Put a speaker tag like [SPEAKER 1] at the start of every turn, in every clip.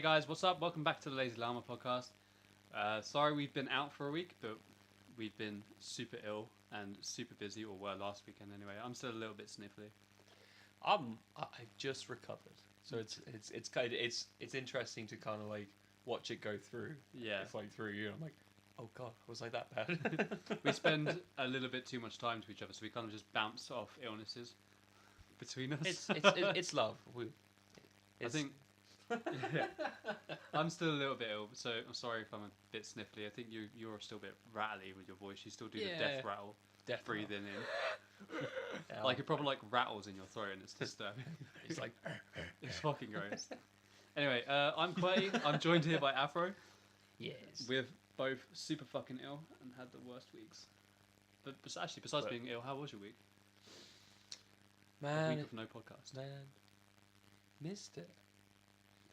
[SPEAKER 1] guys, what's up? Welcome back to the Llama Podcast. Sorry we've been out for a week, but we've been super ill and super busy, or were last weekend anyway. I'm still a little bit sniffly.
[SPEAKER 2] I just recovered, so it's interesting to kind of like watch it go through.
[SPEAKER 1] Yeah,
[SPEAKER 2] it's like through you. And I'm like, oh god, was I that bad?
[SPEAKER 1] We spend a little bit too much time to each other, so we kind of just bounce off illnesses between us.
[SPEAKER 2] It's love.
[SPEAKER 1] I think. Yeah. I'm still a little bit ill, so I'm sorry if I'm a bit sniffly. I think you're still a bit rattly with your voice. You still do the death rattle, breathing in, like it probably like rattles in your throat, and it's disturbing.
[SPEAKER 2] It's like
[SPEAKER 1] it's fucking gross. Anyway, I'm Quay. I'm joined here by Afro.
[SPEAKER 2] Yes.
[SPEAKER 1] We're both super fucking ill and had the worst weeks. But besides being ill, how was your week?
[SPEAKER 2] Man,
[SPEAKER 1] a week of no podcast.
[SPEAKER 2] Man, missed it.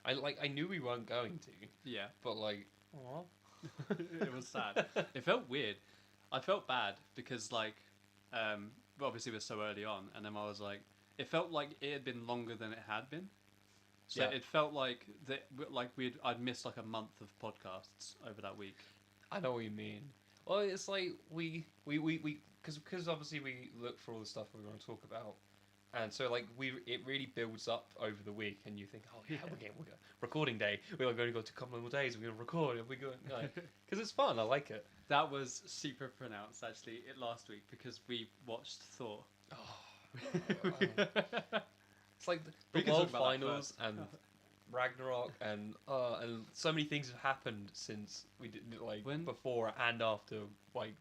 [SPEAKER 2] I knew we weren't going to.
[SPEAKER 1] Yeah.
[SPEAKER 2] But like,
[SPEAKER 1] it was sad. It felt weird. I felt bad because obviously we're so early on, and then I was like, it felt like it had been longer than it had been. So it felt like I'd missed like a month of podcasts over that week.
[SPEAKER 2] I know what you mean. Well, it's like we because obviously we look for all the stuff we want to talk about. And so, it really builds up over the week, and you think, oh yeah, we're going recording day. We're going to go to a couple more days. We're going to record. And we're going because it's fun. I like it.
[SPEAKER 1] That was super pronounced actually last week because we watched Thor.
[SPEAKER 2] Oh, it's like the world finals and Ragnarok, and so many things have happened since we did before and after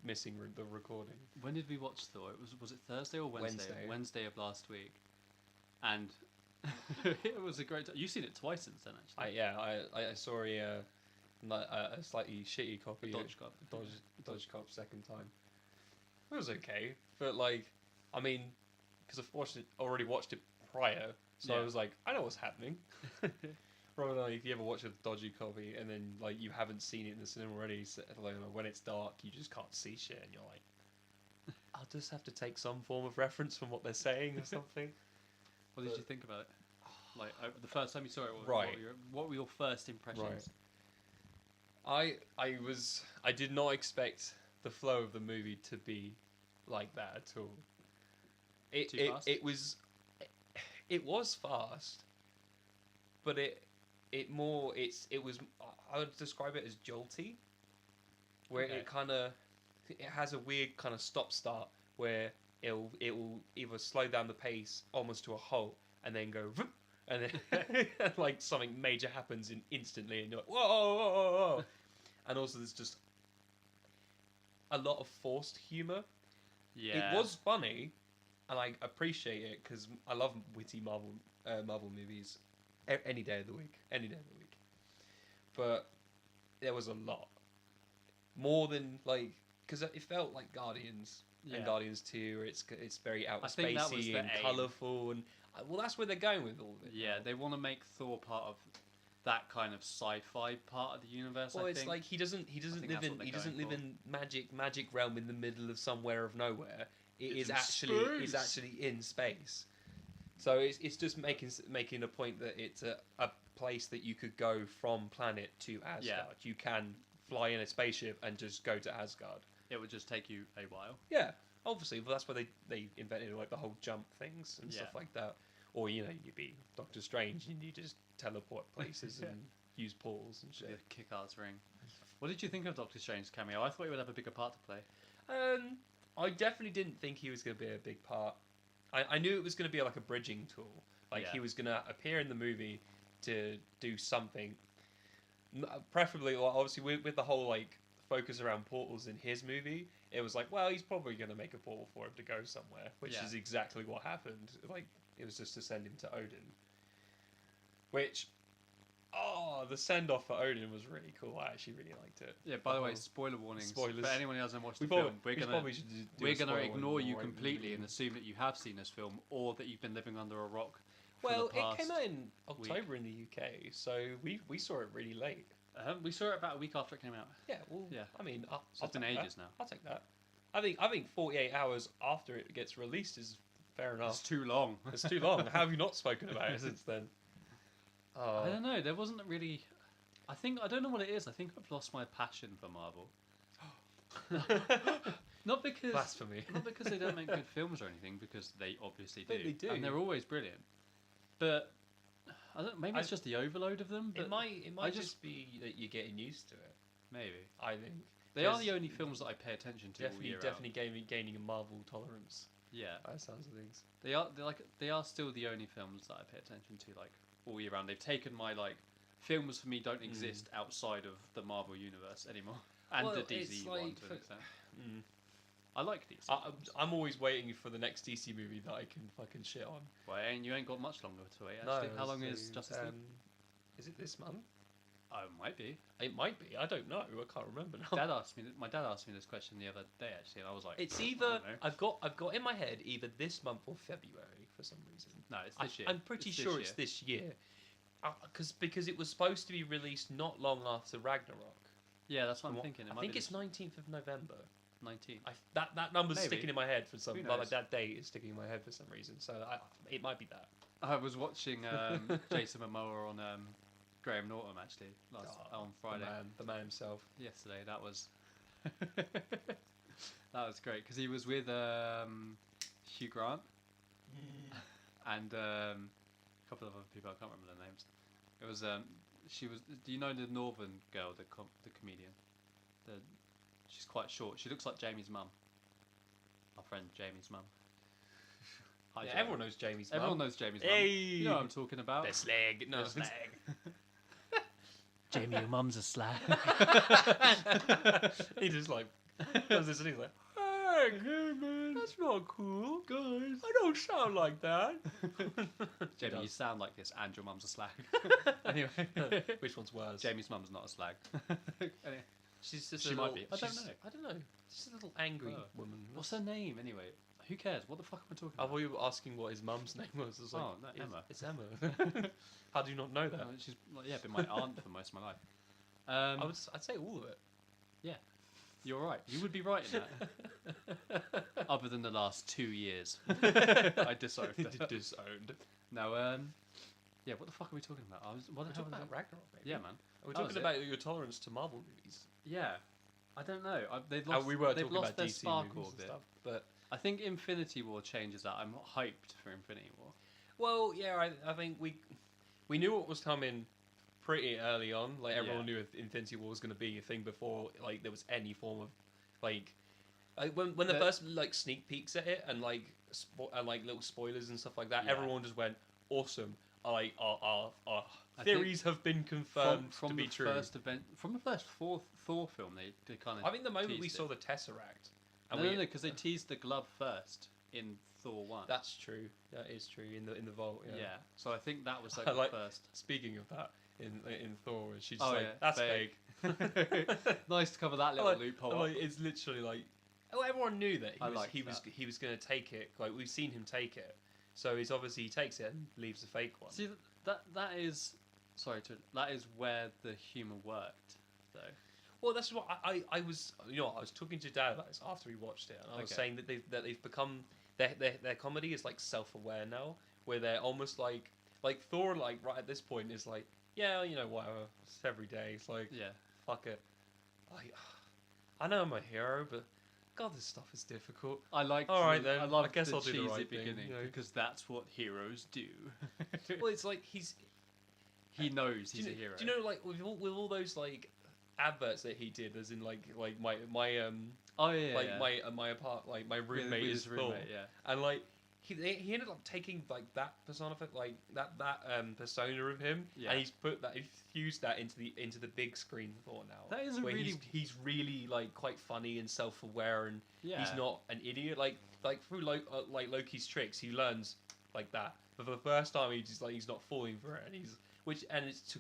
[SPEAKER 2] missing the recording.
[SPEAKER 1] When did we watch Thor? Was it Thursday or Wednesday? Wednesday of last week, and it was a great. You've seen it twice since then, actually.
[SPEAKER 2] I saw a slightly shitty copy.
[SPEAKER 1] Dodge cop.
[SPEAKER 2] Dodge cop second time. It was okay, but because I've already watched it prior, so I was like, I know what's happening. Rather than if you ever watch a dodgy copy and then you haven't seen it in the cinema already, so, when it's dark you just can't see shit, and you're like, I'll just have to take some form of reference from what they're saying or something.
[SPEAKER 1] What did you think about it? The first time you saw it, what were your first impressions?
[SPEAKER 2] Right. I did not expect the flow of the movie to be like that at all. It was fast, but it was I would describe it as jolty, where it has a weird kind of stop start where it will either slow down the pace almost to a halt and then go vroom, and then something major happens instantly, and you're like, whoa, whoa, whoa, whoa. And also there's just a lot of forced humor.
[SPEAKER 1] Yeah,
[SPEAKER 2] it was funny, and I appreciate it because I love witty Marvel movies. Any day of the week. But there was a lot. More than, because it felt like Guardians and Guardians 2, where it's very outer spacey and colourful, and that's where they're going with all of it.
[SPEAKER 1] Yeah, they want to make Thor part of that kind of sci-fi part of the universe.
[SPEAKER 2] Well, it's like he doesn't live in magic realm in the middle of somewhere of nowhere. It's actually in space. So it's just making a point that it's a place that you could go from planet to Asgard. Yeah. You can fly in a spaceship and just go to Asgard.
[SPEAKER 1] It would just take you a while.
[SPEAKER 2] Yeah, obviously, but that's where they invented the whole jump things and stuff like that. Or you'd be Doctor Strange and you just teleport places and use portals and shit.
[SPEAKER 1] The kick-ass ring. What did you think of Doctor Strange's cameo? I thought he would have a bigger part to play.
[SPEAKER 2] I definitely didn't think he was going to be a big part. I knew it was going to be like a bridging tool. He was going to appear in the movie to do something. Preferably, obviously, with the whole focus around portals in his movie, it was he's probably going to make a portal for him to go somewhere, which is exactly what happened. It was just to send him to Odin. Which, the send-off for Odin was really cool. I actually really liked it.
[SPEAKER 1] Yeah, by the way, spoiler warnings.
[SPEAKER 2] Spoilers.
[SPEAKER 1] For anyone who hasn't watched the film, we're going to ignore you completely and assume that you have seen this film or that you've been living under a rock for the past
[SPEAKER 2] it came out in October in the UK, so we saw it really late.
[SPEAKER 1] We saw it about a week after it came out.
[SPEAKER 2] Yeah, well, yeah. I mean,
[SPEAKER 1] it's been ages now.
[SPEAKER 2] I'll take that. I think 48 hours after it gets released is fair enough.
[SPEAKER 1] It's too long.
[SPEAKER 2] It's too long. How have you not spoken about it since then?
[SPEAKER 1] I don't know. There wasn't really I don't know what it is. I think I've lost my passion for Marvel. Not because
[SPEAKER 2] Blasphemy.
[SPEAKER 1] Not because they don't make good films or anything, because they obviously do.
[SPEAKER 2] They do.
[SPEAKER 1] And they're always brilliant. But I don't. Maybe it's just the overload of them. But
[SPEAKER 2] it might just be that you're getting used to it.
[SPEAKER 1] maybe
[SPEAKER 2] I think
[SPEAKER 1] they are the only films that I pay attention to all year round.
[SPEAKER 2] gaining a Marvel tolerance.
[SPEAKER 1] Yeah,
[SPEAKER 2] By the sounds of things.
[SPEAKER 1] they are still the only films that I pay attention to like all year round. They've taken my like films for me don't exist outside of the Marvel universe anymore, and
[SPEAKER 2] Well,
[SPEAKER 1] the DC
[SPEAKER 2] it's
[SPEAKER 1] one
[SPEAKER 2] like
[SPEAKER 1] to an
[SPEAKER 2] for-
[SPEAKER 1] extent. I like DC.
[SPEAKER 2] I'm always waiting for the next DC movie that I can fucking shit on.
[SPEAKER 1] Well, you ain't got much longer to wait. Actually, how long is Justice League?
[SPEAKER 2] Is it this month?
[SPEAKER 1] Oh, it might be.
[SPEAKER 2] It might be. I don't know. I can't remember now.
[SPEAKER 1] My dad asked me this question the other day actually, and I was like,
[SPEAKER 2] It's
[SPEAKER 1] I
[SPEAKER 2] either
[SPEAKER 1] don't know.
[SPEAKER 2] I've got in my head either this month or February for some reason.
[SPEAKER 1] No, it's this year.
[SPEAKER 2] I'm pretty sure it's this year, because it was supposed to be released not long after Ragnarok.
[SPEAKER 1] Yeah, that's what I'm thinking.
[SPEAKER 2] I think it's 19th of November.
[SPEAKER 1] 19.
[SPEAKER 2] That number's
[SPEAKER 1] Maybe.
[SPEAKER 2] sticking in my head for some.
[SPEAKER 1] Who
[SPEAKER 2] Like
[SPEAKER 1] knows?
[SPEAKER 2] that date is sticking in my head for some reason. So it might be that.
[SPEAKER 1] I was watching Jason Momoa on Graham Norton actually on Friday.
[SPEAKER 2] The man himself.
[SPEAKER 1] Yesterday, that was that was great because he was with Hugh Grant and a couple of other people. I can't remember their names. It was she was. Do you know the Northern girl, the comedian? She's quite short. She looks like Jamie's mum. Our friend Jamie's mum. Hi,
[SPEAKER 2] Yeah,
[SPEAKER 1] Jamie.
[SPEAKER 2] everyone knows Jamie's mum.
[SPEAKER 1] Everyone knows Jamie's mum.
[SPEAKER 2] Hey!
[SPEAKER 1] You know what I'm talking about.
[SPEAKER 2] The slag. No,
[SPEAKER 1] The slag. Jamie, your mum's a slag.
[SPEAKER 2] He just like does this and he's like, hey man, that's not cool, guys. I don't sound like that.
[SPEAKER 1] Jamie, you sound like this, and your mum's a slag. Anyway,
[SPEAKER 2] Which one's worse?
[SPEAKER 1] Jamie's mum's not a slag. Anyway,
[SPEAKER 2] She's just
[SPEAKER 1] She
[SPEAKER 2] a
[SPEAKER 1] might
[SPEAKER 2] little,
[SPEAKER 1] be. I don't know.
[SPEAKER 2] I don't know. She's a little angry
[SPEAKER 1] Oh.
[SPEAKER 2] woman.
[SPEAKER 1] what's her name anyway? Who cares? What the fuck am I talking
[SPEAKER 2] I
[SPEAKER 1] about?
[SPEAKER 2] thought you were asking what his mum's name was. I was like,
[SPEAKER 1] Oh, no, Emma.
[SPEAKER 2] It's Emma. How do you not know that?
[SPEAKER 1] She's been my aunt for most of my life.
[SPEAKER 2] I'd say all of it.
[SPEAKER 1] You're right. You would be right in that. Other than the last 2 years, I disowned.
[SPEAKER 2] Disowned.
[SPEAKER 1] No, yeah. What the fuck are we talking about? What
[SPEAKER 2] We're
[SPEAKER 1] the hell
[SPEAKER 2] talking
[SPEAKER 1] was
[SPEAKER 2] about
[SPEAKER 1] it?
[SPEAKER 2] Ragnarok, baby.
[SPEAKER 1] Yeah, man.
[SPEAKER 2] We're
[SPEAKER 1] That was
[SPEAKER 2] talking about your tolerance to Marvel movies.
[SPEAKER 1] Yeah. I don't know. They've
[SPEAKER 2] And
[SPEAKER 1] lost.
[SPEAKER 2] we were
[SPEAKER 1] they've
[SPEAKER 2] talking
[SPEAKER 1] lost
[SPEAKER 2] about
[SPEAKER 1] their
[SPEAKER 2] DC
[SPEAKER 1] sparkle
[SPEAKER 2] movies
[SPEAKER 1] a
[SPEAKER 2] and
[SPEAKER 1] bit.
[SPEAKER 2] stuff, but
[SPEAKER 1] I think Infinity War changes that. I'm hyped for Infinity War.
[SPEAKER 2] well, yeah, I think we knew what was coming pretty early on. Like everyone knew Infinity War was going to be a thing before like there was any form of like when the first like sneak peeks at it and like little spoilers and stuff like that.
[SPEAKER 1] Yeah.
[SPEAKER 2] Everyone just went awesome. Our
[SPEAKER 1] I
[SPEAKER 2] theories have been confirmed
[SPEAKER 1] from
[SPEAKER 2] to be
[SPEAKER 1] the
[SPEAKER 2] true.
[SPEAKER 1] first event, from the first Thor film, they kind of.
[SPEAKER 2] I think the moment we
[SPEAKER 1] teased
[SPEAKER 2] saw
[SPEAKER 1] it.
[SPEAKER 2] the Tesseract, and
[SPEAKER 1] No, because they teased the glove first in Thor 1.
[SPEAKER 2] that's true. That is true in the vault.
[SPEAKER 1] yeah. So I think that was like
[SPEAKER 2] I
[SPEAKER 1] the
[SPEAKER 2] like-
[SPEAKER 1] first.
[SPEAKER 2] Speaking of that, in Thor, she's
[SPEAKER 1] Oh,
[SPEAKER 2] like,
[SPEAKER 1] yeah,
[SPEAKER 2] "That's
[SPEAKER 1] fake."
[SPEAKER 2] fake."
[SPEAKER 1] Nice to cover that little
[SPEAKER 2] Like-
[SPEAKER 1] loophole.
[SPEAKER 2] like, it's literally like, everyone knew that
[SPEAKER 1] I liked
[SPEAKER 2] he was
[SPEAKER 1] that.
[SPEAKER 2] he was going to take it. Like we've seen him take it, so he's obviously he takes it and leaves the fake one.
[SPEAKER 1] See, that is that is where the humour worked, though.
[SPEAKER 2] Well, that's what I was. I was talking to Dad about this after we watched it, and I was
[SPEAKER 1] Okay.
[SPEAKER 2] saying that they've become their comedy is like self-aware now, where they're almost like Thor, like right at this point is like, yeah, whatever, it's every day. It's like,
[SPEAKER 1] Yeah.
[SPEAKER 2] fuck it. I know I'm a hero, but God, this stuff is difficult.
[SPEAKER 1] I like.
[SPEAKER 2] All right, then.
[SPEAKER 1] I love
[SPEAKER 2] I guess
[SPEAKER 1] the
[SPEAKER 2] I'll do the
[SPEAKER 1] cheesy
[SPEAKER 2] right thing,
[SPEAKER 1] beginning because that's what heroes do.
[SPEAKER 2] Well, it's like
[SPEAKER 1] He knows he's
[SPEAKER 2] do you,
[SPEAKER 1] a hero.
[SPEAKER 2] Do you know, like with all those like adverts that he did, as in like my
[SPEAKER 1] Oh yeah.
[SPEAKER 2] like
[SPEAKER 1] yeah.
[SPEAKER 2] my apart like my
[SPEAKER 1] With
[SPEAKER 2] roommate
[SPEAKER 1] his
[SPEAKER 2] is Thor,
[SPEAKER 1] roommate, yeah.
[SPEAKER 2] and like he ended up taking like that persona persona of him,
[SPEAKER 1] Yeah.
[SPEAKER 2] and he's fused that into the big screen Thor now.
[SPEAKER 1] That is a
[SPEAKER 2] where
[SPEAKER 1] really-
[SPEAKER 2] he's really like quite funny and self-aware, and
[SPEAKER 1] Yeah.
[SPEAKER 2] he's not an idiot. Like through like Loki's tricks, he learns like that. But for the first time, he's not falling for it, and it's to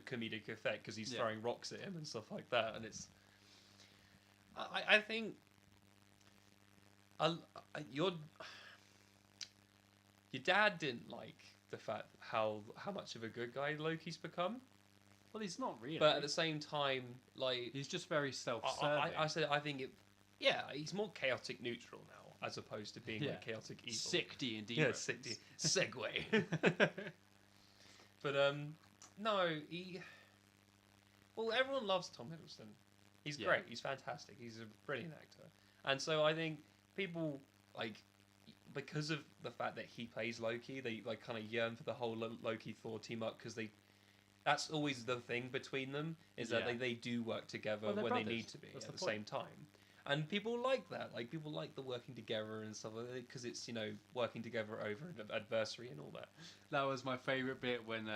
[SPEAKER 2] comedic effect because he's
[SPEAKER 1] Yeah.
[SPEAKER 2] throwing rocks at him and stuff like that, and it's. I think. Your dad didn't like the fact how much of a good guy Loki's become,
[SPEAKER 1] Well, he's not really.
[SPEAKER 2] but at the same time, like
[SPEAKER 1] he's just very self-serving.
[SPEAKER 2] I said, I think it. Yeah, he's more chaotic neutral now as opposed to being
[SPEAKER 1] Yeah.
[SPEAKER 2] like chaotic evil.
[SPEAKER 1] Sick D&D.
[SPEAKER 2] Yeah,
[SPEAKER 1] reference.
[SPEAKER 2] segue. But no, Well, everyone loves Tom Hiddleston. He's
[SPEAKER 1] Yeah.
[SPEAKER 2] great. He's fantastic. He's a brilliant actor. And so I think people, like, because of the fact that he plays Loki, they, like, kind of yearn for the whole Loki-Thor team-up because that's always the thing between them, is that
[SPEAKER 1] Yeah.
[SPEAKER 2] they do work together
[SPEAKER 1] Well, they're
[SPEAKER 2] when they
[SPEAKER 1] brothers.
[SPEAKER 2] need to be
[SPEAKER 1] That's
[SPEAKER 2] at
[SPEAKER 1] the
[SPEAKER 2] the
[SPEAKER 1] point.
[SPEAKER 2] same time. And people like that. Like, people like the working together and stuff like that because it's, working together over an adversary and all that.
[SPEAKER 1] That was my favourite bit when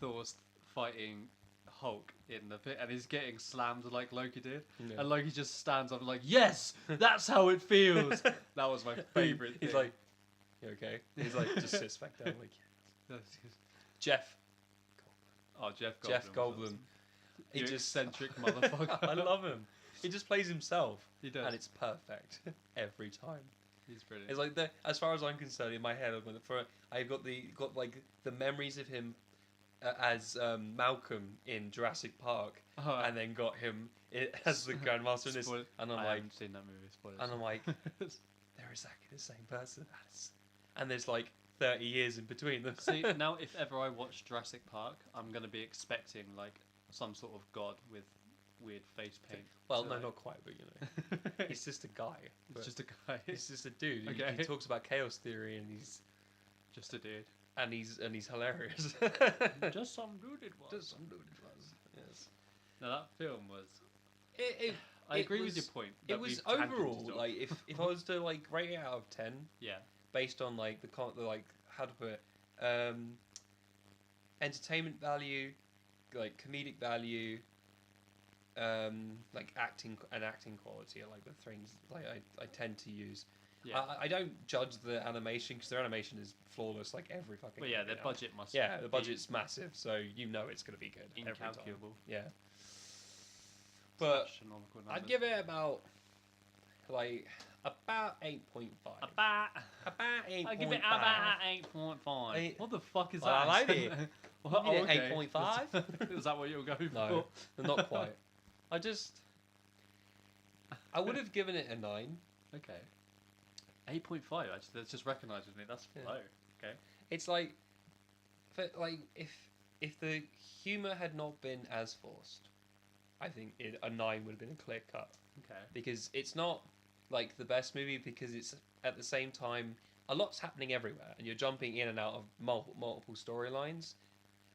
[SPEAKER 1] Thor's fighting Hulk in the pit and he's getting slammed like Loki did.
[SPEAKER 2] Yeah.
[SPEAKER 1] And Loki just stands up and like, yes, that's how it feels. That was my favourite
[SPEAKER 2] He's
[SPEAKER 1] thing.
[SPEAKER 2] like, you okay? He's like, just sits back down like,
[SPEAKER 1] yeah.
[SPEAKER 2] Jeff.
[SPEAKER 1] Oh, Jeff Goldblum.
[SPEAKER 2] Jeff
[SPEAKER 1] was
[SPEAKER 2] Goldblum.
[SPEAKER 1] awesome.
[SPEAKER 2] He
[SPEAKER 1] You
[SPEAKER 2] just
[SPEAKER 1] eccentric motherfucker.
[SPEAKER 2] I love him. He just plays himself.
[SPEAKER 1] He does.
[SPEAKER 2] And it's perfect every time.
[SPEAKER 1] He's brilliant.
[SPEAKER 2] It's like as far as I'm concerned, in my head, I've got the memories of him as Malcolm in Jurassic Park,
[SPEAKER 1] Oh,
[SPEAKER 2] and then got him as the Grandmaster in this,
[SPEAKER 1] Spoil-
[SPEAKER 2] and I'm
[SPEAKER 1] I
[SPEAKER 2] like,
[SPEAKER 1] haven't seen that movie. Spoilers.
[SPEAKER 2] and I'm like, they're exactly the same person. And there's like 30 years in between them.
[SPEAKER 1] See, now if ever I watch Jurassic Park, I'm gonna be expecting like some sort of god with weird face paint.
[SPEAKER 2] Well,
[SPEAKER 1] So,
[SPEAKER 2] no,
[SPEAKER 1] like-
[SPEAKER 2] not quite, but he's just a guy.
[SPEAKER 1] It's just a guy.
[SPEAKER 2] He's just a dude.
[SPEAKER 1] Okay.
[SPEAKER 2] He talks about chaos theory, and
[SPEAKER 1] just a dude.
[SPEAKER 2] he's hilarious.
[SPEAKER 1] Just some dude it was.
[SPEAKER 2] Just some dude it was. Yes.
[SPEAKER 1] Now that film was.
[SPEAKER 2] It
[SPEAKER 1] I agree with
[SPEAKER 2] was-
[SPEAKER 1] your point.
[SPEAKER 2] It
[SPEAKER 1] that
[SPEAKER 2] was
[SPEAKER 1] we've tangented
[SPEAKER 2] overall
[SPEAKER 1] off.
[SPEAKER 2] like if I was to like rate it out of 10
[SPEAKER 1] Yeah.
[SPEAKER 2] based on like the like how to put it, entertainment value, like comedic value, like acting quality are like the things like I tend to use.
[SPEAKER 1] Yeah.
[SPEAKER 2] I don't judge the animation because their animation is flawless like every fucking.
[SPEAKER 1] But yeah,
[SPEAKER 2] movie
[SPEAKER 1] their
[SPEAKER 2] now.
[SPEAKER 1] budget must.
[SPEAKER 2] Yeah, the
[SPEAKER 1] be
[SPEAKER 2] budget's massive, so it's gonna be good. Every time.
[SPEAKER 1] incalculable.
[SPEAKER 2] Yeah. But
[SPEAKER 1] Astronomical
[SPEAKER 2] I'd
[SPEAKER 1] numbers.
[SPEAKER 2] give it about 8.5.
[SPEAKER 1] about.
[SPEAKER 2] About 8.5.
[SPEAKER 1] I give it about 8.5.
[SPEAKER 2] Eight-
[SPEAKER 1] What the fuck is
[SPEAKER 2] Well,
[SPEAKER 1] that?
[SPEAKER 2] I like it.
[SPEAKER 1] Well,
[SPEAKER 2] You
[SPEAKER 1] oh,
[SPEAKER 2] did
[SPEAKER 1] okay.
[SPEAKER 2] 8.5?
[SPEAKER 1] Is that what you're going
[SPEAKER 2] No,
[SPEAKER 1] for?
[SPEAKER 2] not quite. I would have given it a 9.
[SPEAKER 1] Okay. 8.5. Actually, that's just recognising it. That's
[SPEAKER 2] Yeah.
[SPEAKER 1] low. Okay.
[SPEAKER 2] It's like, if the humor had not been as forced, I think a 9 would have been a clear cut.
[SPEAKER 1] Okay.
[SPEAKER 2] Because it's not like the best movie because it's at the same time a lot's happening everywhere and you're jumping in and out of multiple storylines,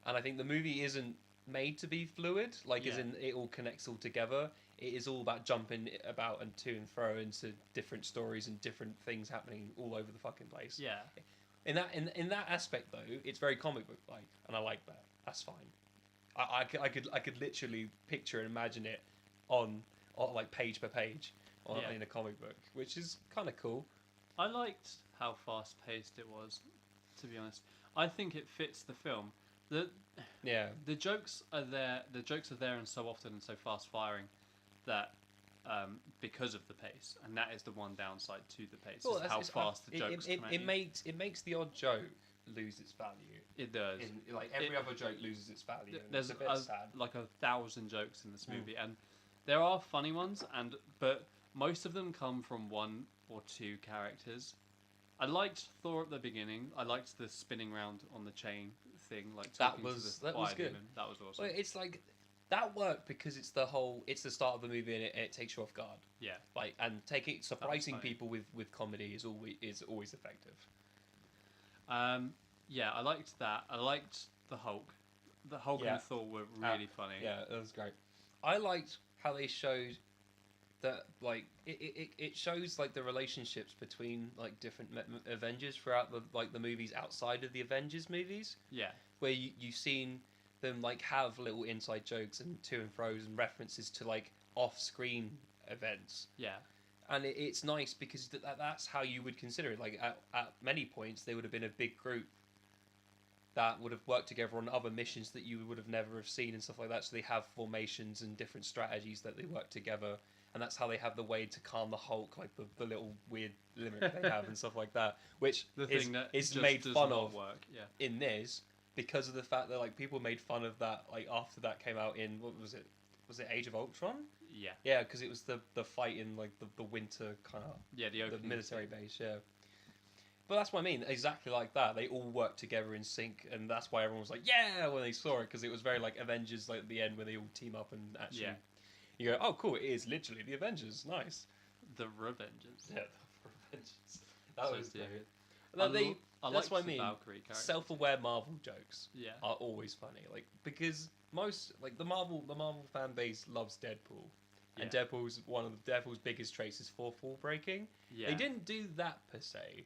[SPEAKER 2] and I think the movie isn't made to be fluid, like as
[SPEAKER 1] Yeah.
[SPEAKER 2] in it all connects all together. It is all about jumping about and to and fro into different stories and different things happening all over the fucking place.
[SPEAKER 1] Yeah.
[SPEAKER 2] In that aspect though, it's very comic book like, and I like that. That's fine. I could literally picture and imagine it on like page per page
[SPEAKER 1] Yeah.
[SPEAKER 2] in a comic book, which is kind of cool.
[SPEAKER 1] I liked how fast paced it was. To be honest, I think it fits the film.
[SPEAKER 2] Yeah.
[SPEAKER 1] The jokes are there. The jokes are there and so often and so fast firing that because of the pace, and that is the one downside to the pace.
[SPEAKER 2] Well,
[SPEAKER 1] is how fast the jokes come at you.
[SPEAKER 2] it makes the odd joke lose its value.
[SPEAKER 1] It does.
[SPEAKER 2] Like every other joke loses its value. And
[SPEAKER 1] There's
[SPEAKER 2] it's a bit sad.
[SPEAKER 1] like 1,000 jokes in this
[SPEAKER 2] Mm.
[SPEAKER 1] movie, and there are funny ones, but most of them come from one or two characters. I liked Thor at the beginning. I liked the spinning round on the chain thing, like
[SPEAKER 2] That
[SPEAKER 1] talking
[SPEAKER 2] was-
[SPEAKER 1] to the
[SPEAKER 2] that was
[SPEAKER 1] fire
[SPEAKER 2] good.
[SPEAKER 1] demon. That was awesome.
[SPEAKER 2] Well, it's like that worked because it's the start of the movie and it takes you off guard.
[SPEAKER 1] Yeah.
[SPEAKER 2] Like, and surprising
[SPEAKER 1] funny.
[SPEAKER 2] people with comedy is always effective.
[SPEAKER 1] Yeah, I liked that. I liked the Hulk. The Hulk
[SPEAKER 2] Yeah.
[SPEAKER 1] and Thor were really funny.
[SPEAKER 2] Yeah, that was great. I liked how they showed that, like, it shows like the relationships between like different Avengers throughout the movies outside of the Avengers movies,
[SPEAKER 1] Yeah.
[SPEAKER 2] where you've seen them like have little inside jokes and to and fro's and references to like off-screen events.
[SPEAKER 1] Yeah.
[SPEAKER 2] And it's nice because that's how you would consider it. Like at many points, they would have been a big group that would have worked together on other missions that you would have never have seen and stuff like that. So they have formations and different strategies that they work together, and that's how they have the way to calm the Hulk, like the little weird limerick they have and stuff like that, which
[SPEAKER 1] The
[SPEAKER 2] is
[SPEAKER 1] thing that
[SPEAKER 2] is
[SPEAKER 1] just
[SPEAKER 2] made
[SPEAKER 1] does
[SPEAKER 2] fun
[SPEAKER 1] not
[SPEAKER 2] of
[SPEAKER 1] work. Yeah.
[SPEAKER 2] in this because of the fact that like people made fun of that like after that came out in what was it? Was it Age of Ultron?
[SPEAKER 1] Yeah.
[SPEAKER 2] Yeah, because it was the fight in like the winter kind of
[SPEAKER 1] Yeah. The
[SPEAKER 2] the
[SPEAKER 1] opening
[SPEAKER 2] military
[SPEAKER 1] scene.
[SPEAKER 2] base, yeah. But that's what I mean. Exactly like that. They all work together in sync, and that's why everyone was like, "Yeah!" when they saw it, because it was very like Avengers, like at the end where they all team up and actually.
[SPEAKER 1] Yeah.
[SPEAKER 2] You go, "Oh, cool! It is literally the Avengers. Nice."
[SPEAKER 1] The Revengers.
[SPEAKER 2] Yeah, the Avengers. That
[SPEAKER 1] So
[SPEAKER 2] was
[SPEAKER 1] stupid.
[SPEAKER 2] great. And then
[SPEAKER 1] I
[SPEAKER 2] that's
[SPEAKER 1] liked
[SPEAKER 2] what I
[SPEAKER 1] the
[SPEAKER 2] mean.
[SPEAKER 1] Valkyrie character.
[SPEAKER 2] Self-aware Marvel jokes
[SPEAKER 1] Yeah.
[SPEAKER 2] are always funny, like because most like the Marvel fan base loves Deadpool, and
[SPEAKER 1] Yeah.
[SPEAKER 2] Deadpool's one of Deadpool's biggest traits is fourth wall breaking.
[SPEAKER 1] Yeah.
[SPEAKER 2] They didn't do that per se,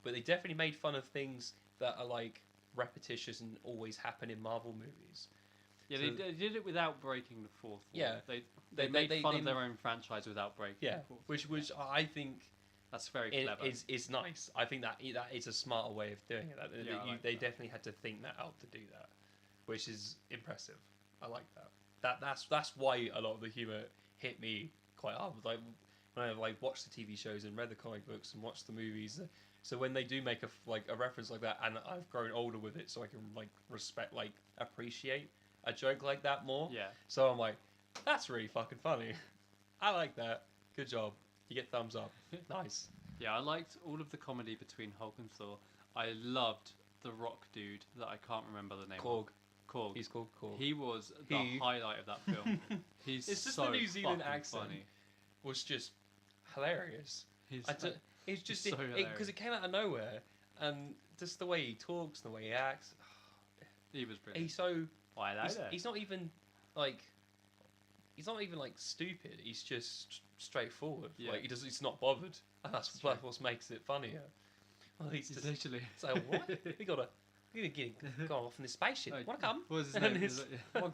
[SPEAKER 2] but they definitely made fun of things that are like repetitious and always happen in Marvel movies.
[SPEAKER 1] Yeah,
[SPEAKER 2] So-
[SPEAKER 1] they did it without breaking the fourth wall.
[SPEAKER 2] Yeah.
[SPEAKER 1] They made fun
[SPEAKER 2] they-
[SPEAKER 1] of their own franchise without breaking
[SPEAKER 2] Yeah,
[SPEAKER 1] the fourth wall.
[SPEAKER 2] which I think
[SPEAKER 1] That's very
[SPEAKER 2] it
[SPEAKER 1] clever.
[SPEAKER 2] is nice. I think that is a smarter way of doing it.
[SPEAKER 1] Yeah, I like
[SPEAKER 2] they
[SPEAKER 1] that.
[SPEAKER 2] definitely had to think that out to do that, which is impressive. I like that. That's why a lot of the humor hit me quite hard. Like when I like watched the TV shows and read the comic books and watched the movies. So when they do make a reference like that, and I've grown older with it, so I can like appreciate a joke like that more.
[SPEAKER 1] Yeah.
[SPEAKER 2] So I'm like, that's really fucking funny. I like that. Good job. You get thumbs up. Nice.
[SPEAKER 1] Yeah, I liked all of the comedy between Hulk and Thor. I loved the rock dude that I can't remember the name
[SPEAKER 2] Korg.
[SPEAKER 1] of. Korg.
[SPEAKER 2] He's called Korg.
[SPEAKER 1] He was the
[SPEAKER 2] He-
[SPEAKER 1] highlight of that film. He's
[SPEAKER 2] It's just
[SPEAKER 1] so
[SPEAKER 2] the New Zealand
[SPEAKER 1] fucking
[SPEAKER 2] accent.
[SPEAKER 1] funny.
[SPEAKER 2] Was just hilarious.
[SPEAKER 1] He's
[SPEAKER 2] It's just
[SPEAKER 1] so
[SPEAKER 2] because
[SPEAKER 1] hilarious.
[SPEAKER 2] it came out of nowhere, and just the way he talks, the way he acts.
[SPEAKER 1] he was brilliant.
[SPEAKER 2] He's so
[SPEAKER 1] Why
[SPEAKER 2] he's not even like stupid. He's just straightforward.
[SPEAKER 1] Yeah.
[SPEAKER 2] Like he's not bothered, and that's
[SPEAKER 1] true.
[SPEAKER 2] what makes it funnier. Well, he's
[SPEAKER 1] He's
[SPEAKER 2] just
[SPEAKER 1] literally.
[SPEAKER 2] so what? We gotta go off in this spaceship.
[SPEAKER 1] Oh,
[SPEAKER 2] Wanna come?
[SPEAKER 1] What was his
[SPEAKER 2] And
[SPEAKER 1] name?
[SPEAKER 2] his-
[SPEAKER 1] One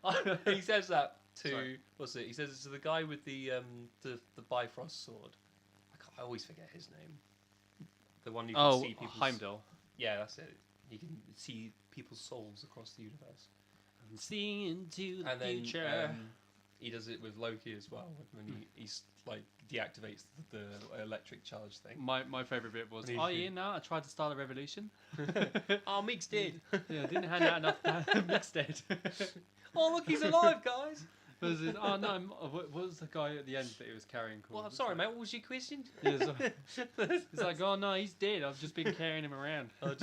[SPEAKER 1] guy.
[SPEAKER 2] He says that to
[SPEAKER 1] Sorry.
[SPEAKER 2] what's it? He says it to the guy with the Bifrost sword. I always forget his name. The one you can
[SPEAKER 1] Oh,
[SPEAKER 2] see people's.
[SPEAKER 1] Heimdall.
[SPEAKER 2] Yeah, that's it. You can see people's souls across the universe.
[SPEAKER 1] I'm seeing into the
[SPEAKER 2] And then
[SPEAKER 1] future.
[SPEAKER 2] he does it with Loki as well when he's like deactivates the electric charge thing.
[SPEAKER 1] My favourite bit was,
[SPEAKER 2] And he-
[SPEAKER 1] "Are you in now? I tried to start a revolution."
[SPEAKER 2] Oh, Mick's dead.
[SPEAKER 1] Yeah, didn't hand out enough. Mixed dead.
[SPEAKER 2] Oh, look, he's alive, guys.
[SPEAKER 1] Was it, oh no! What was the guy at the end that he was carrying? Called?
[SPEAKER 2] Well, I'm sorry, mate. What was your question?
[SPEAKER 1] Yeah, It's like, oh no, he's dead. I've just been carrying him around.
[SPEAKER 2] I've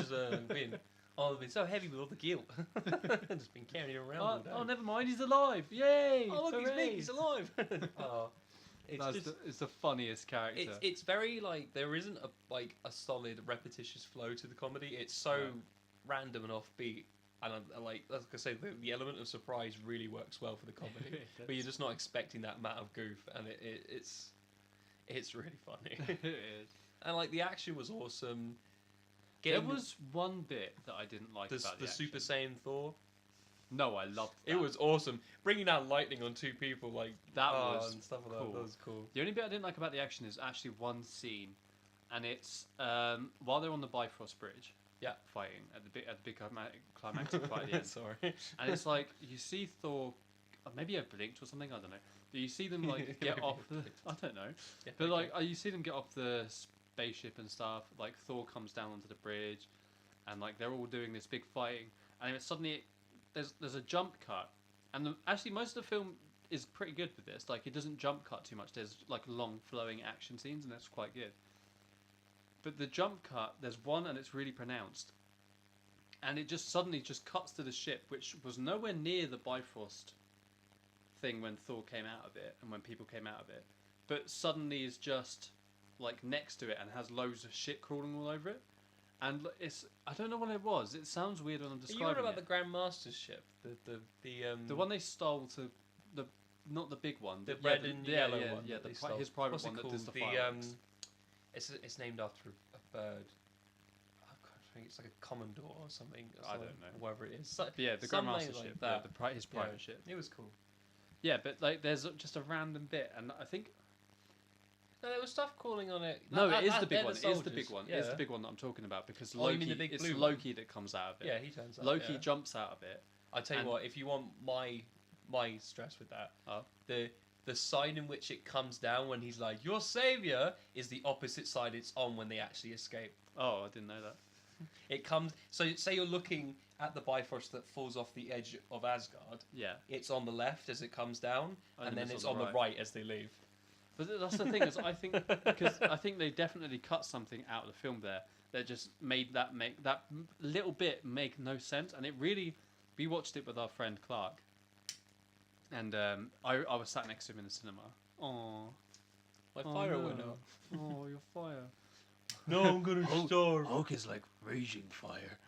[SPEAKER 2] been so heavy with all the guilt. I've just been carrying him around all day.
[SPEAKER 1] Oh, never mind. He's alive! Yay!
[SPEAKER 2] Oh, look,
[SPEAKER 1] Hooray.
[SPEAKER 2] he's alive. Oh,
[SPEAKER 1] It's the funniest character.
[SPEAKER 2] it's very like there isn't a solid repetitious flow to the comedy. It's so
[SPEAKER 1] No.
[SPEAKER 2] random and offbeat, and like I say, the element of surprise really works well for the comedy.
[SPEAKER 1] It
[SPEAKER 2] But
[SPEAKER 1] does.
[SPEAKER 2] you're just not expecting that amount of goof, and it's really funny.
[SPEAKER 1] It is.
[SPEAKER 2] And like the action was awesome.
[SPEAKER 1] There was one bit that I didn't like
[SPEAKER 2] the
[SPEAKER 1] about the
[SPEAKER 2] Super
[SPEAKER 1] action.
[SPEAKER 2] Saiyan Thor.
[SPEAKER 1] No, I loved that.
[SPEAKER 2] It was awesome. Bringing down lightning on two people like
[SPEAKER 1] That was
[SPEAKER 2] and stuff like
[SPEAKER 1] cool.
[SPEAKER 2] that. That was cool.
[SPEAKER 1] The only bit I didn't like about the action is actually one scene, and it's while they're on the Bifrost Bridge.
[SPEAKER 2] Yeah.
[SPEAKER 1] Fighting at the big climactic fight at the end.
[SPEAKER 2] Sorry.
[SPEAKER 1] And it's like you see Thor, maybe I blinked or something. I don't know. But you see them like get
[SPEAKER 2] Maybe
[SPEAKER 1] off
[SPEAKER 2] I
[SPEAKER 1] the.
[SPEAKER 2] blinked.
[SPEAKER 1] I don't know.
[SPEAKER 2] Yeah,
[SPEAKER 1] But
[SPEAKER 2] okay.
[SPEAKER 1] like you see them get off the spaceship and stuff. Like Thor comes down onto the bridge, and like they're all doing this big fighting, and it suddenly there's a jump cut, and actually most of the film is pretty good with this. Like it doesn't jump cut too much. There's like long flowing action scenes, and that's quite good. But the jump cut, there's one, and it's really pronounced. And it just suddenly just cuts to the ship, which was nowhere near the Bifrost thing when Thor came out of it and when people came out of it. But suddenly is just like next to it and has loads of shit crawling all over it. And it's, I don't know what it was. It sounds weird when I'm
[SPEAKER 2] Are you
[SPEAKER 1] describing
[SPEAKER 2] on about
[SPEAKER 1] it.
[SPEAKER 2] the Grandmaster's ship?
[SPEAKER 1] The one they stole to the, not the big one.
[SPEAKER 2] the
[SPEAKER 1] yeah,
[SPEAKER 2] red and yellow
[SPEAKER 1] yeah,
[SPEAKER 2] one.
[SPEAKER 1] Yeah,
[SPEAKER 2] that they stole.
[SPEAKER 1] his private
[SPEAKER 2] What's
[SPEAKER 1] one
[SPEAKER 2] it
[SPEAKER 1] that
[SPEAKER 2] called?
[SPEAKER 1] does the fireworks.
[SPEAKER 2] It's named after a bird. I think it's like a commodore or something.
[SPEAKER 1] I don't know.
[SPEAKER 2] Whatever it is. So,
[SPEAKER 1] But yeah, the
[SPEAKER 2] some
[SPEAKER 1] Grandmaster
[SPEAKER 2] name like
[SPEAKER 1] ship,
[SPEAKER 2] that.
[SPEAKER 1] his private ship.
[SPEAKER 2] It was cool.
[SPEAKER 1] Yeah, but like there's just a random bit, and I think
[SPEAKER 2] No, there was stuff calling on it.
[SPEAKER 1] no, it is
[SPEAKER 2] That-
[SPEAKER 1] the big
[SPEAKER 2] they're
[SPEAKER 1] one. It is the
[SPEAKER 2] soldiers.
[SPEAKER 1] big one.
[SPEAKER 2] Yeah.
[SPEAKER 1] It's the big one that I'm talking about because
[SPEAKER 2] Oh,
[SPEAKER 1] Loki.
[SPEAKER 2] you mean the big
[SPEAKER 1] it's
[SPEAKER 2] blue one?
[SPEAKER 1] Loki that comes out of it.
[SPEAKER 2] Yeah, he turns up.
[SPEAKER 1] Loki
[SPEAKER 2] yeah.
[SPEAKER 1] jumps out of it.
[SPEAKER 2] I tell you
[SPEAKER 1] and-
[SPEAKER 2] what, if you want my stress with that,
[SPEAKER 1] Oh.
[SPEAKER 2] the side in which it comes down when he's like, "Your savior," is the opposite side it's on when they actually escape.
[SPEAKER 1] Oh, I didn't know that.
[SPEAKER 2] It comes. So say you're looking at the Bifrost that falls off the edge of Asgard.
[SPEAKER 1] Yeah.
[SPEAKER 2] It's on the left as it comes down, and then
[SPEAKER 1] it's
[SPEAKER 2] it's
[SPEAKER 1] on
[SPEAKER 2] on
[SPEAKER 1] the
[SPEAKER 2] the right as they leave.
[SPEAKER 1] But that's the thing is, I think because I think they definitely cut something out of the film there that just made that little bit make no sense, and it really. We watched it with our friend Clark, and I was sat next to him in the cinema. Oh,
[SPEAKER 2] My fire went out.
[SPEAKER 1] Oh, your fire.
[SPEAKER 2] No, I'm gonna starve.
[SPEAKER 1] Hulk is like raging fire.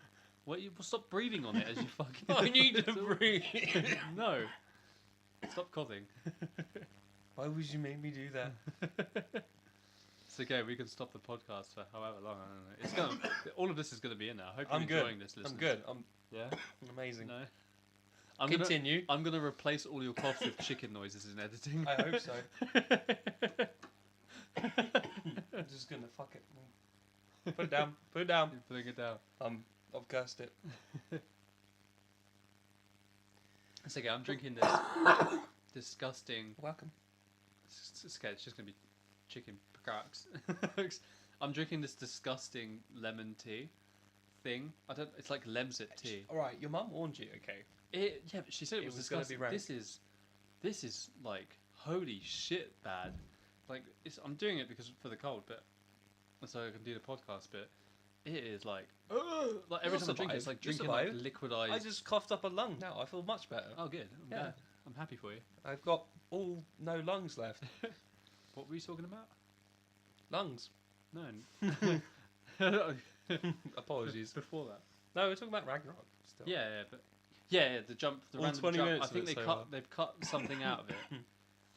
[SPEAKER 1] What? You stop breathing on it as you fucking.
[SPEAKER 2] I need to breathe.
[SPEAKER 1] No. Stop coughing.
[SPEAKER 2] Why would you make me do that?
[SPEAKER 1] It's okay. We can stop the podcast for however long. I don't know. It's gonna. All of this is gonna be in there. I hope
[SPEAKER 2] I'm
[SPEAKER 1] you're
[SPEAKER 2] good.
[SPEAKER 1] enjoying this.
[SPEAKER 2] I'm
[SPEAKER 1] Listeners.
[SPEAKER 2] good.
[SPEAKER 1] Yeah.
[SPEAKER 2] Amazing.
[SPEAKER 1] No.
[SPEAKER 2] Continue.
[SPEAKER 1] I'm gonna replace all your coughs with chicken noises in editing.
[SPEAKER 2] I hope so. I'm just gonna fuck it. Put it down. Put it down.
[SPEAKER 1] You're putting it down.
[SPEAKER 2] I've cursed it.
[SPEAKER 1] It's okay. I'm drinking this disgusting.
[SPEAKER 2] Welcome.
[SPEAKER 1] It's okay. It's just gonna be chicken cracks. I'm drinking this disgusting lemon tea thing. It's like Lemsip tea.
[SPEAKER 2] All right, your mum warned you. Okay.
[SPEAKER 1] Yeah, but she said it was
[SPEAKER 2] gonna be
[SPEAKER 1] disgusting.
[SPEAKER 2] rank.
[SPEAKER 1] This is like holy shit bad. Like I'm doing it for the cold, but so I can do the podcast. But it is like every time I drink it, it's like drinking like liquidized.
[SPEAKER 2] I just coughed up a lung now. I feel much better.
[SPEAKER 1] Oh, good. I'm happy for you.
[SPEAKER 2] I've got no lungs left.
[SPEAKER 1] What were you talking about?
[SPEAKER 2] Lungs.
[SPEAKER 1] No.
[SPEAKER 2] Apologies.
[SPEAKER 1] Before that.
[SPEAKER 2] No, we're talking about Ragnarok still.
[SPEAKER 1] Yeah, the jump, the
[SPEAKER 2] All
[SPEAKER 1] random
[SPEAKER 2] 20
[SPEAKER 1] jump.
[SPEAKER 2] minutes
[SPEAKER 1] I think
[SPEAKER 2] of it so far.
[SPEAKER 1] they've cut something out of it,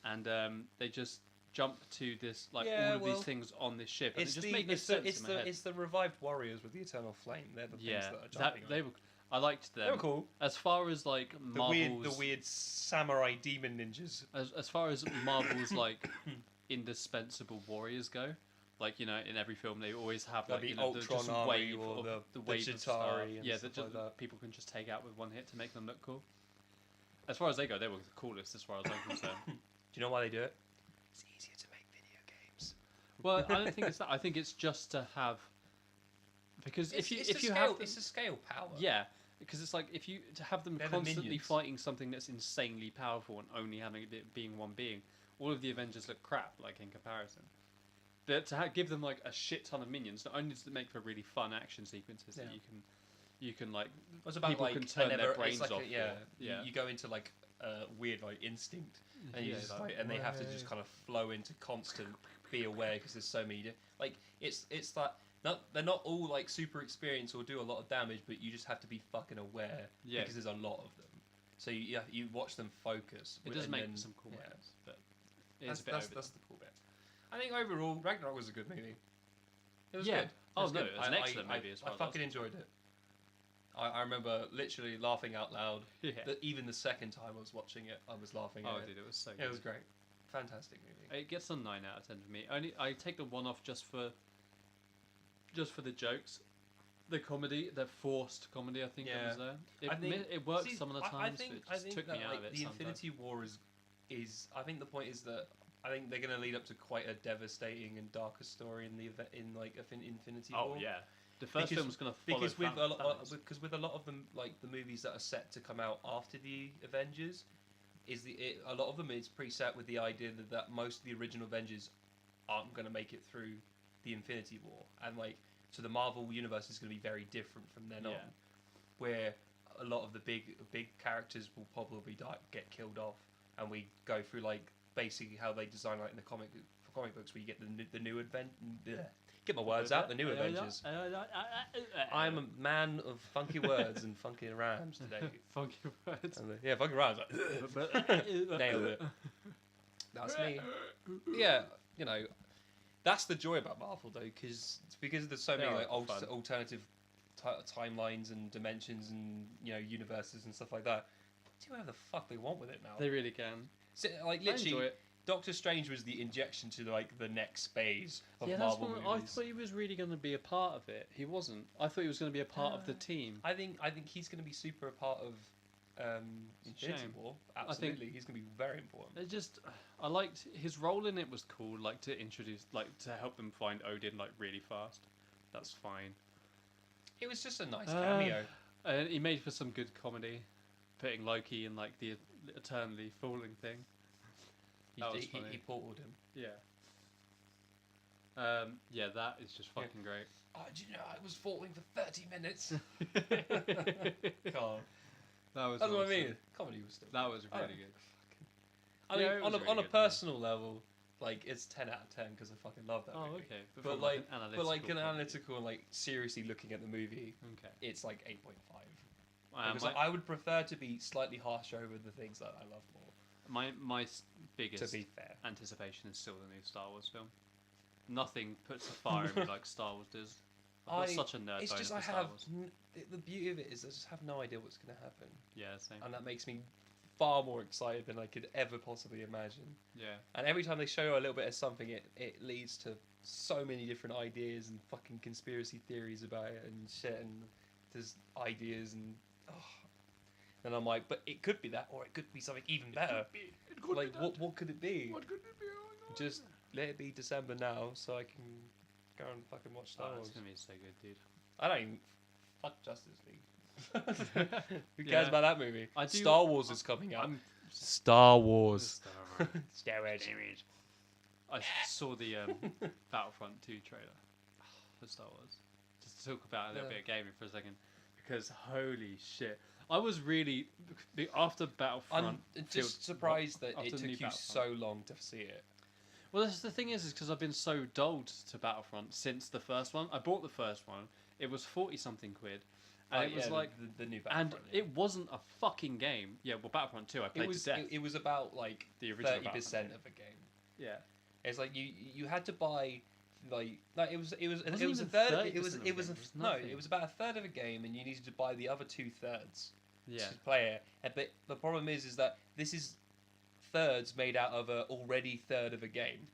[SPEAKER 1] and they just jump to this all of these things on this ship, and it just made no sense in my head.
[SPEAKER 2] It's the revived warriors with the eternal flame. They're the things that are jumping.
[SPEAKER 1] I liked them.
[SPEAKER 2] They were cool.
[SPEAKER 1] As far as like Marvel's,
[SPEAKER 2] the weird samurai demon ninjas.
[SPEAKER 1] As far as Marvel's like indispensable warriors go. Like, in every film they always have like
[SPEAKER 2] the
[SPEAKER 1] just
[SPEAKER 2] Ultron
[SPEAKER 1] wave
[SPEAKER 2] or
[SPEAKER 1] the wave of stuff.
[SPEAKER 2] Chitauri and
[SPEAKER 1] Yeah,
[SPEAKER 2] stuff
[SPEAKER 1] that
[SPEAKER 2] like that.
[SPEAKER 1] people can just take out with one hit to make them look cool. As far as they go, they were the coolest as far as I'm concerned.
[SPEAKER 2] Do you know why they do it? It's easier to make video games.
[SPEAKER 1] Well, I don't think it's that. I think it's just to have because if you
[SPEAKER 2] have
[SPEAKER 1] them,
[SPEAKER 2] it's a scale power.
[SPEAKER 1] Yeah, because it's like if you to have them
[SPEAKER 2] They're
[SPEAKER 1] constantly fighting something that's insanely powerful and only having it being one being, all of the Avengers look crap like in comparison. But to give them like a shit ton of minions, not only does it make for really fun action sequences that you can like
[SPEAKER 2] It's about
[SPEAKER 1] people
[SPEAKER 2] like
[SPEAKER 1] can turn their brains off.
[SPEAKER 2] You go into like a weird like instinct, and you just and they have to just kind of flow into constant be aware because there's so many. Like it's that they're not all like super experienced or do a lot of damage, but you just have to be fucking aware because there's a lot of them. So you watch them focus.
[SPEAKER 1] It does make some cool moments, but
[SPEAKER 2] that's the cool bit. I think overall, Ragnarok was a good movie. It was good.
[SPEAKER 1] Oh,
[SPEAKER 2] it was
[SPEAKER 1] no,
[SPEAKER 2] good.
[SPEAKER 1] it was an excellent movie as well.
[SPEAKER 2] I fucking enjoyed it. I remember literally laughing out loud.
[SPEAKER 1] Yeah.
[SPEAKER 2] Even the second time I was watching it, I was laughing at it.
[SPEAKER 1] Oh, dude, it was so good.
[SPEAKER 2] It was great. Fantastic movie.
[SPEAKER 1] It gets a 9 out of 10 for me. I take the 1 off just for the jokes. The comedy, the forced comedy, I think that was there. It worked some of the times, but it just took me out of it
[SPEAKER 2] the
[SPEAKER 1] sometimes.
[SPEAKER 2] Infinity War is I think the point is that I think they're going to lead up to quite a devastating and darker story in Infinity War.
[SPEAKER 1] Oh yeah, the first film's going to follow
[SPEAKER 2] because with a lot of them, like the movies that are set to come out after the Avengers, a lot of them is preset with the idea that most of the original Avengers aren't going to make it through the Infinity War, and like so the Marvel universe is going to be very different from then on, where a lot of the big characters will probably get killed off, and we go through like. Basically, how they design like in the comic books, where you get the new get my words out, the new Avengers. I'm a man of funky words and funky rhymes today.
[SPEAKER 1] Funky words.
[SPEAKER 2] Funky rhymes. Nailed it. That's me. Yeah, that's the joy about Marvel though, because there's so many like alternative timelines and dimensions and universes and stuff like that. Do whatever the fuck they want with it now.
[SPEAKER 1] They really can.
[SPEAKER 2] So, like literally, Doctor Strange was the injection to like the next phase of Marvel movies.
[SPEAKER 1] I thought he was really going to be a part of it. He wasn't. I thought he was going to be a part of the team.
[SPEAKER 2] I think he's going to be super a part of Infinity War. Absolutely, he's going to be very important.
[SPEAKER 1] I liked his role in it was cool. Like to help them find Odin like really fast. That's fine.
[SPEAKER 2] It was just a nice cameo.
[SPEAKER 1] And he made for some good comedy, putting Loki in like the eternally falling thing. That was funny.
[SPEAKER 2] He portaled him.
[SPEAKER 1] Yeah. Yeah, that is just fucking great.
[SPEAKER 2] Oh, do you know I was falling for 30 minutes? God.
[SPEAKER 1] That's
[SPEAKER 2] what I mean. Comedy was still.
[SPEAKER 1] That was really good.
[SPEAKER 2] I mean,
[SPEAKER 1] Yeah, it was
[SPEAKER 2] on
[SPEAKER 1] really
[SPEAKER 2] a
[SPEAKER 1] good,
[SPEAKER 2] personal level, like it's 10 out of 10 because I fucking love that movie.
[SPEAKER 1] Okay.
[SPEAKER 2] But like, an analytical and like seriously looking at the movie,
[SPEAKER 1] Okay.
[SPEAKER 2] it's like 8.5. Because
[SPEAKER 1] My,
[SPEAKER 2] I would prefer to be slightly harsher over the things that I love more.
[SPEAKER 1] my biggest
[SPEAKER 2] To be fair,
[SPEAKER 1] anticipation is still the new Star Wars film. Nothing puts a fire in me like Star Wars does. I've got such a nerd
[SPEAKER 2] it's
[SPEAKER 1] bone
[SPEAKER 2] just
[SPEAKER 1] for
[SPEAKER 2] I
[SPEAKER 1] Star
[SPEAKER 2] have
[SPEAKER 1] Wars.
[SPEAKER 2] the beauty of it is I just have no idea what's going to happen,
[SPEAKER 1] Yeah, same.
[SPEAKER 2] and that makes me far more excited than I could ever possibly imagine.
[SPEAKER 1] Yeah.
[SPEAKER 2] And every time they show a little bit of something, it leads to so many different ideas and fucking conspiracy theories about it and shit, and there's ideas and and I'm like, but it could be that, or it could be something even better.
[SPEAKER 1] It could
[SPEAKER 2] Like,
[SPEAKER 1] be that.
[SPEAKER 2] what could it be?
[SPEAKER 1] What could it be? Oh my God.
[SPEAKER 2] Just let it be December now, so I can go and fucking watch Star Wars.
[SPEAKER 1] It's gonna be so good, dude.
[SPEAKER 2] I don't even fuck Justice League. Who cares
[SPEAKER 1] Yeah.
[SPEAKER 2] about that movie?
[SPEAKER 1] I do-
[SPEAKER 2] Star Wars is coming out.
[SPEAKER 1] I'm
[SPEAKER 2] Star Wars.
[SPEAKER 1] Star Wars. I saw the Battlefront 2 trailer for Star Wars. Just to talk about a little bit of gaming for a second, because holy shit, I was really after Battlefront.
[SPEAKER 2] I'm just surprised that
[SPEAKER 1] after
[SPEAKER 2] it
[SPEAKER 1] the new
[SPEAKER 2] took you so
[SPEAKER 1] Battlefront.
[SPEAKER 2] long to see it.
[SPEAKER 1] Well, that's the thing is because I've been so dulled to Battlefront since the first one. I bought the first one. It was 40-something quid. And it was like
[SPEAKER 2] the new
[SPEAKER 1] and
[SPEAKER 2] Battlefront. Yeah.
[SPEAKER 1] it wasn't a fucking game. Yeah, well, Battlefront 2 I played to death.
[SPEAKER 2] It was about like
[SPEAKER 1] The original
[SPEAKER 2] 30% of a game.
[SPEAKER 1] Yeah.
[SPEAKER 2] It's like you had to buy like it was a
[SPEAKER 1] wasn't
[SPEAKER 2] third.
[SPEAKER 1] even
[SPEAKER 2] It
[SPEAKER 1] 30% of a
[SPEAKER 2] was
[SPEAKER 1] game, it was
[SPEAKER 2] no.
[SPEAKER 1] nothing.
[SPEAKER 2] It was about a third of a game, and you needed to buy the other 2/3
[SPEAKER 1] Yeah.
[SPEAKER 2] to play it. But the problem is that this is thirds made out of a already third of a game.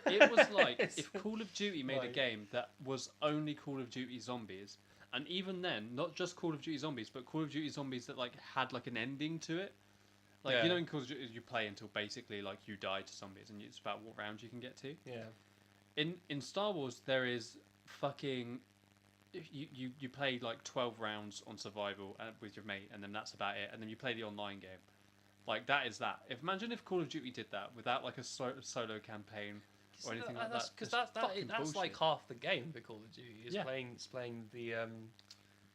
[SPEAKER 1] It was like
[SPEAKER 2] It's
[SPEAKER 1] if Call of Duty made a
[SPEAKER 2] like-
[SPEAKER 1] game that was only Call of Duty Zombies, and even then, not just Call of Duty Zombies, but Call of Duty Zombies that like had like an ending to it. Like
[SPEAKER 2] Yeah.
[SPEAKER 1] you know, in Call of Duty you play until basically like you die to zombies, and it's about what round you can get to.
[SPEAKER 2] Yeah.
[SPEAKER 1] In Star Wars, there is fucking. You play like 12 rounds on survival with your mate, and then that's about it. And then you play the online game. Like that is that. Imagine if Call of Duty did that without like a solo campaign or anything like that.
[SPEAKER 2] Because
[SPEAKER 1] It's
[SPEAKER 2] that's
[SPEAKER 1] fucking
[SPEAKER 2] like
[SPEAKER 1] bullshit.
[SPEAKER 2] half the game for Call of Duty. Is
[SPEAKER 1] Yeah.
[SPEAKER 2] playing the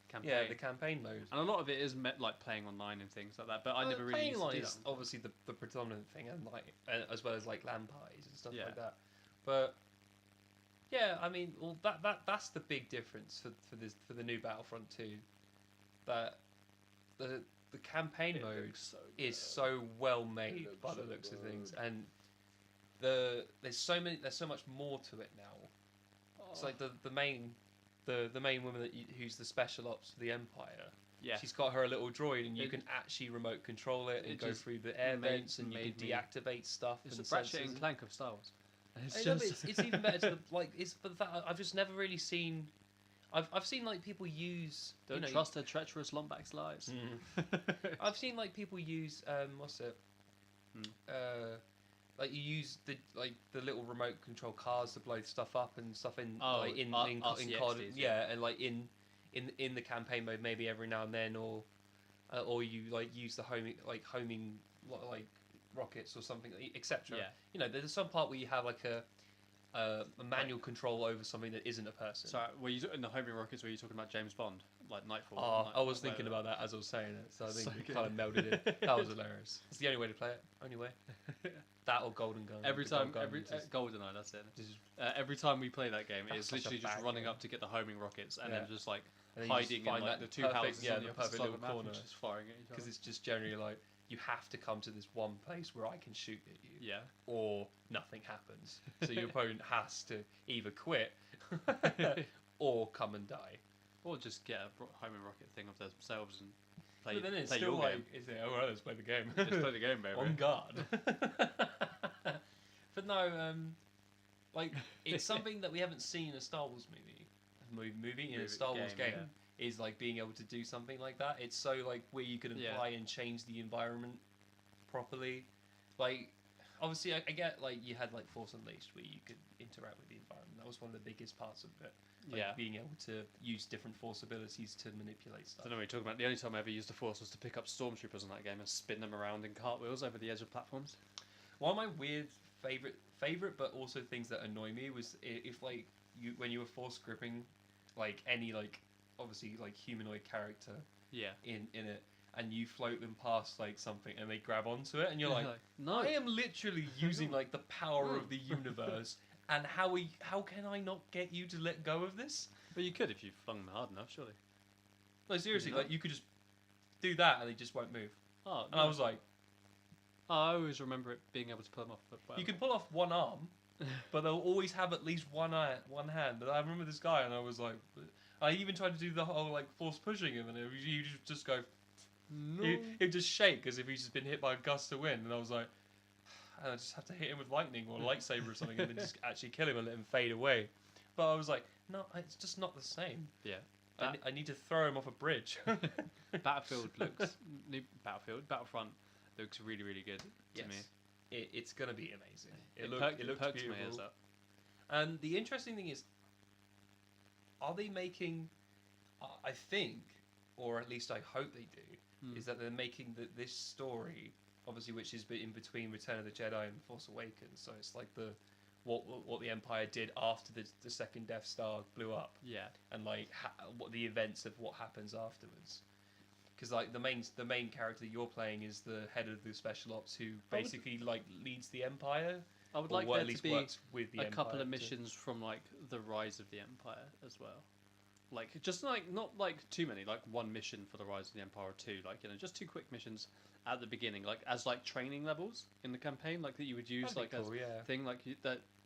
[SPEAKER 1] campaign.
[SPEAKER 2] the campaign mode.
[SPEAKER 1] And a lot of it is like playing online and things like that. But I never really
[SPEAKER 2] playing
[SPEAKER 1] used to
[SPEAKER 2] online
[SPEAKER 1] do
[SPEAKER 2] is
[SPEAKER 1] that.
[SPEAKER 2] obviously the predominant thing, and like as well as like LAN parties and stuff
[SPEAKER 1] Yeah.
[SPEAKER 2] like that. But yeah, I mean, well, that's the big difference for the new Battlefront 2. That the campaign
[SPEAKER 1] It
[SPEAKER 2] mode
[SPEAKER 1] looks so
[SPEAKER 2] is
[SPEAKER 1] good.
[SPEAKER 2] so well made
[SPEAKER 1] looks
[SPEAKER 2] by the
[SPEAKER 1] so
[SPEAKER 2] looks of
[SPEAKER 1] good.
[SPEAKER 2] things, and there's so much more to it now. It's like the main woman who's the special ops for the Empire.
[SPEAKER 1] Yeah.
[SPEAKER 2] She's got her little droid, and you
[SPEAKER 1] It-
[SPEAKER 2] can actually remote control it and
[SPEAKER 1] it
[SPEAKER 2] go
[SPEAKER 1] just
[SPEAKER 2] through the air
[SPEAKER 1] made-
[SPEAKER 2] vents, and you
[SPEAKER 1] made
[SPEAKER 2] can
[SPEAKER 1] me-
[SPEAKER 2] deactivate stuff.
[SPEAKER 1] It's
[SPEAKER 2] and
[SPEAKER 1] the Ratchet
[SPEAKER 2] sensors
[SPEAKER 1] and Clank of Star Wars. It's
[SPEAKER 2] I know,
[SPEAKER 1] just
[SPEAKER 2] but it's even better to like it's but the fact I've just never really seen. I've seen like people use.
[SPEAKER 1] Don't
[SPEAKER 2] you know,
[SPEAKER 1] trust their treacherous Lombax lies.
[SPEAKER 2] I've seen like people use what's it? Like you use the little remote control cars to blow stuff up and stuff in in COD,
[SPEAKER 1] RCXDs,
[SPEAKER 2] yeah, and like in the campaign mode maybe every now and then, or you like use the homing like rockets or something, etc.
[SPEAKER 1] Yeah.
[SPEAKER 2] You know, there's some part where you have like a manual control over something that isn't a person.
[SPEAKER 1] So were you in the homing rockets? Were you talking about James Bond, like Nightfall?
[SPEAKER 2] Oh,
[SPEAKER 1] Night-
[SPEAKER 2] I was
[SPEAKER 1] whatever.
[SPEAKER 2] thinking about that as I was saying it, so I think
[SPEAKER 1] So
[SPEAKER 2] we
[SPEAKER 1] good.
[SPEAKER 2] kind of melded it. That was hilarious. It's the only way to play it. Only way. That or Golden Gun.
[SPEAKER 1] Every
[SPEAKER 2] The
[SPEAKER 1] time,
[SPEAKER 2] Golden
[SPEAKER 1] every
[SPEAKER 2] Gun is just-
[SPEAKER 1] GoldenEye, that's it.
[SPEAKER 2] just-
[SPEAKER 1] Every time we play that game,
[SPEAKER 2] That's
[SPEAKER 1] it's
[SPEAKER 2] such a
[SPEAKER 1] literally just
[SPEAKER 2] bad
[SPEAKER 1] running
[SPEAKER 2] game.
[SPEAKER 1] up to get the homing rockets and
[SPEAKER 2] Yeah.
[SPEAKER 1] then just like
[SPEAKER 2] and then you just
[SPEAKER 1] hiding in
[SPEAKER 2] find
[SPEAKER 1] like
[SPEAKER 2] that
[SPEAKER 1] the two
[SPEAKER 2] perfect-
[SPEAKER 1] houses
[SPEAKER 2] yeah,
[SPEAKER 1] on the
[SPEAKER 2] the
[SPEAKER 1] opposite
[SPEAKER 2] perfect
[SPEAKER 1] side of
[SPEAKER 2] little
[SPEAKER 1] the map
[SPEAKER 2] corner.
[SPEAKER 1] and just firing at each other.
[SPEAKER 2] because it's just generally like you have to come to this one place where I can shoot at you,
[SPEAKER 1] Yeah.
[SPEAKER 2] or nothing happens. So your opponent has to either quit or come and die.
[SPEAKER 1] Or just get a homing rocket thing of themselves and play,
[SPEAKER 2] But then it's
[SPEAKER 1] play
[SPEAKER 2] still
[SPEAKER 1] your
[SPEAKER 2] like,
[SPEAKER 1] game.
[SPEAKER 2] is it? Oh, well, let's play the game.
[SPEAKER 1] Just play the game, baby.
[SPEAKER 2] On guard. But no, like it's something that we haven't seen in a Star Wars movie in a Star Wars game. Is like being able to do something like that. It's so like where you can apply and change the environment properly. Like obviously, I get like you had like Force Unleashed where you could interact with the environment. That was one of the biggest parts of it. Like, being able to use different Force abilities to manipulate
[SPEAKER 1] I
[SPEAKER 2] stuff.
[SPEAKER 1] don't know what you're talking about. The only time I ever used the Force was to pick up stormtroopers in that game and spin them around in cartwheels over the edge of platforms.
[SPEAKER 2] One of my weird favorite, but also things that annoy me was if like when you were force gripping, like any like obviously like humanoid character in it, and you float them past like something and they grab onto it and you're like,
[SPEAKER 1] no,
[SPEAKER 2] I am literally using like the power of the universe, and how can I not get you to let go of this?
[SPEAKER 1] But you could if you flung them hard enough, surely.
[SPEAKER 2] No, seriously, like you could just do that and they just won't move.
[SPEAKER 1] Oh,
[SPEAKER 2] and I was like,
[SPEAKER 1] I always remember it being able to pull them off. But
[SPEAKER 2] you can pull off one arm, but they'll always have at least one hand. And I remember this guy, and I was like, I even tried to do the whole like force pushing him, and you just go.
[SPEAKER 1] No.
[SPEAKER 2] He'd just shake as if he's just been hit by a gust of wind, and I was like, I just have to hit him with lightning or a lightsaber or something, and then just actually kill him and let him fade away. But I was like, no, it's just not the same.
[SPEAKER 1] Yeah.
[SPEAKER 2] I need to throw him off a bridge.
[SPEAKER 1] Battlefront looks really, really good to me.
[SPEAKER 2] It's gonna be amazing. It looks
[SPEAKER 1] perks
[SPEAKER 2] beautiful.
[SPEAKER 1] my ears up.
[SPEAKER 2] And the interesting thing is, are they making? I think, or at least I hope they do, is that they're making this story, obviously, which is in between Return of the Jedi and Force Awakens. So it's like what the Empire did after the second Death Star blew up.
[SPEAKER 1] Yeah.
[SPEAKER 2] And like what the events of what happens afterwards. Because like the main character you're playing is the head of the special ops who basically like leads the Empire.
[SPEAKER 1] I would like there to be
[SPEAKER 2] with the
[SPEAKER 1] a
[SPEAKER 2] Empire
[SPEAKER 1] couple of missions from like the Rise of the Empire as well. Like just like not like too many, like one mission for the Rise of the Empire or two, like just 2 quick missions at the beginning, like as like training levels in the campaign, like that you would use like
[SPEAKER 2] cool,
[SPEAKER 1] as thing like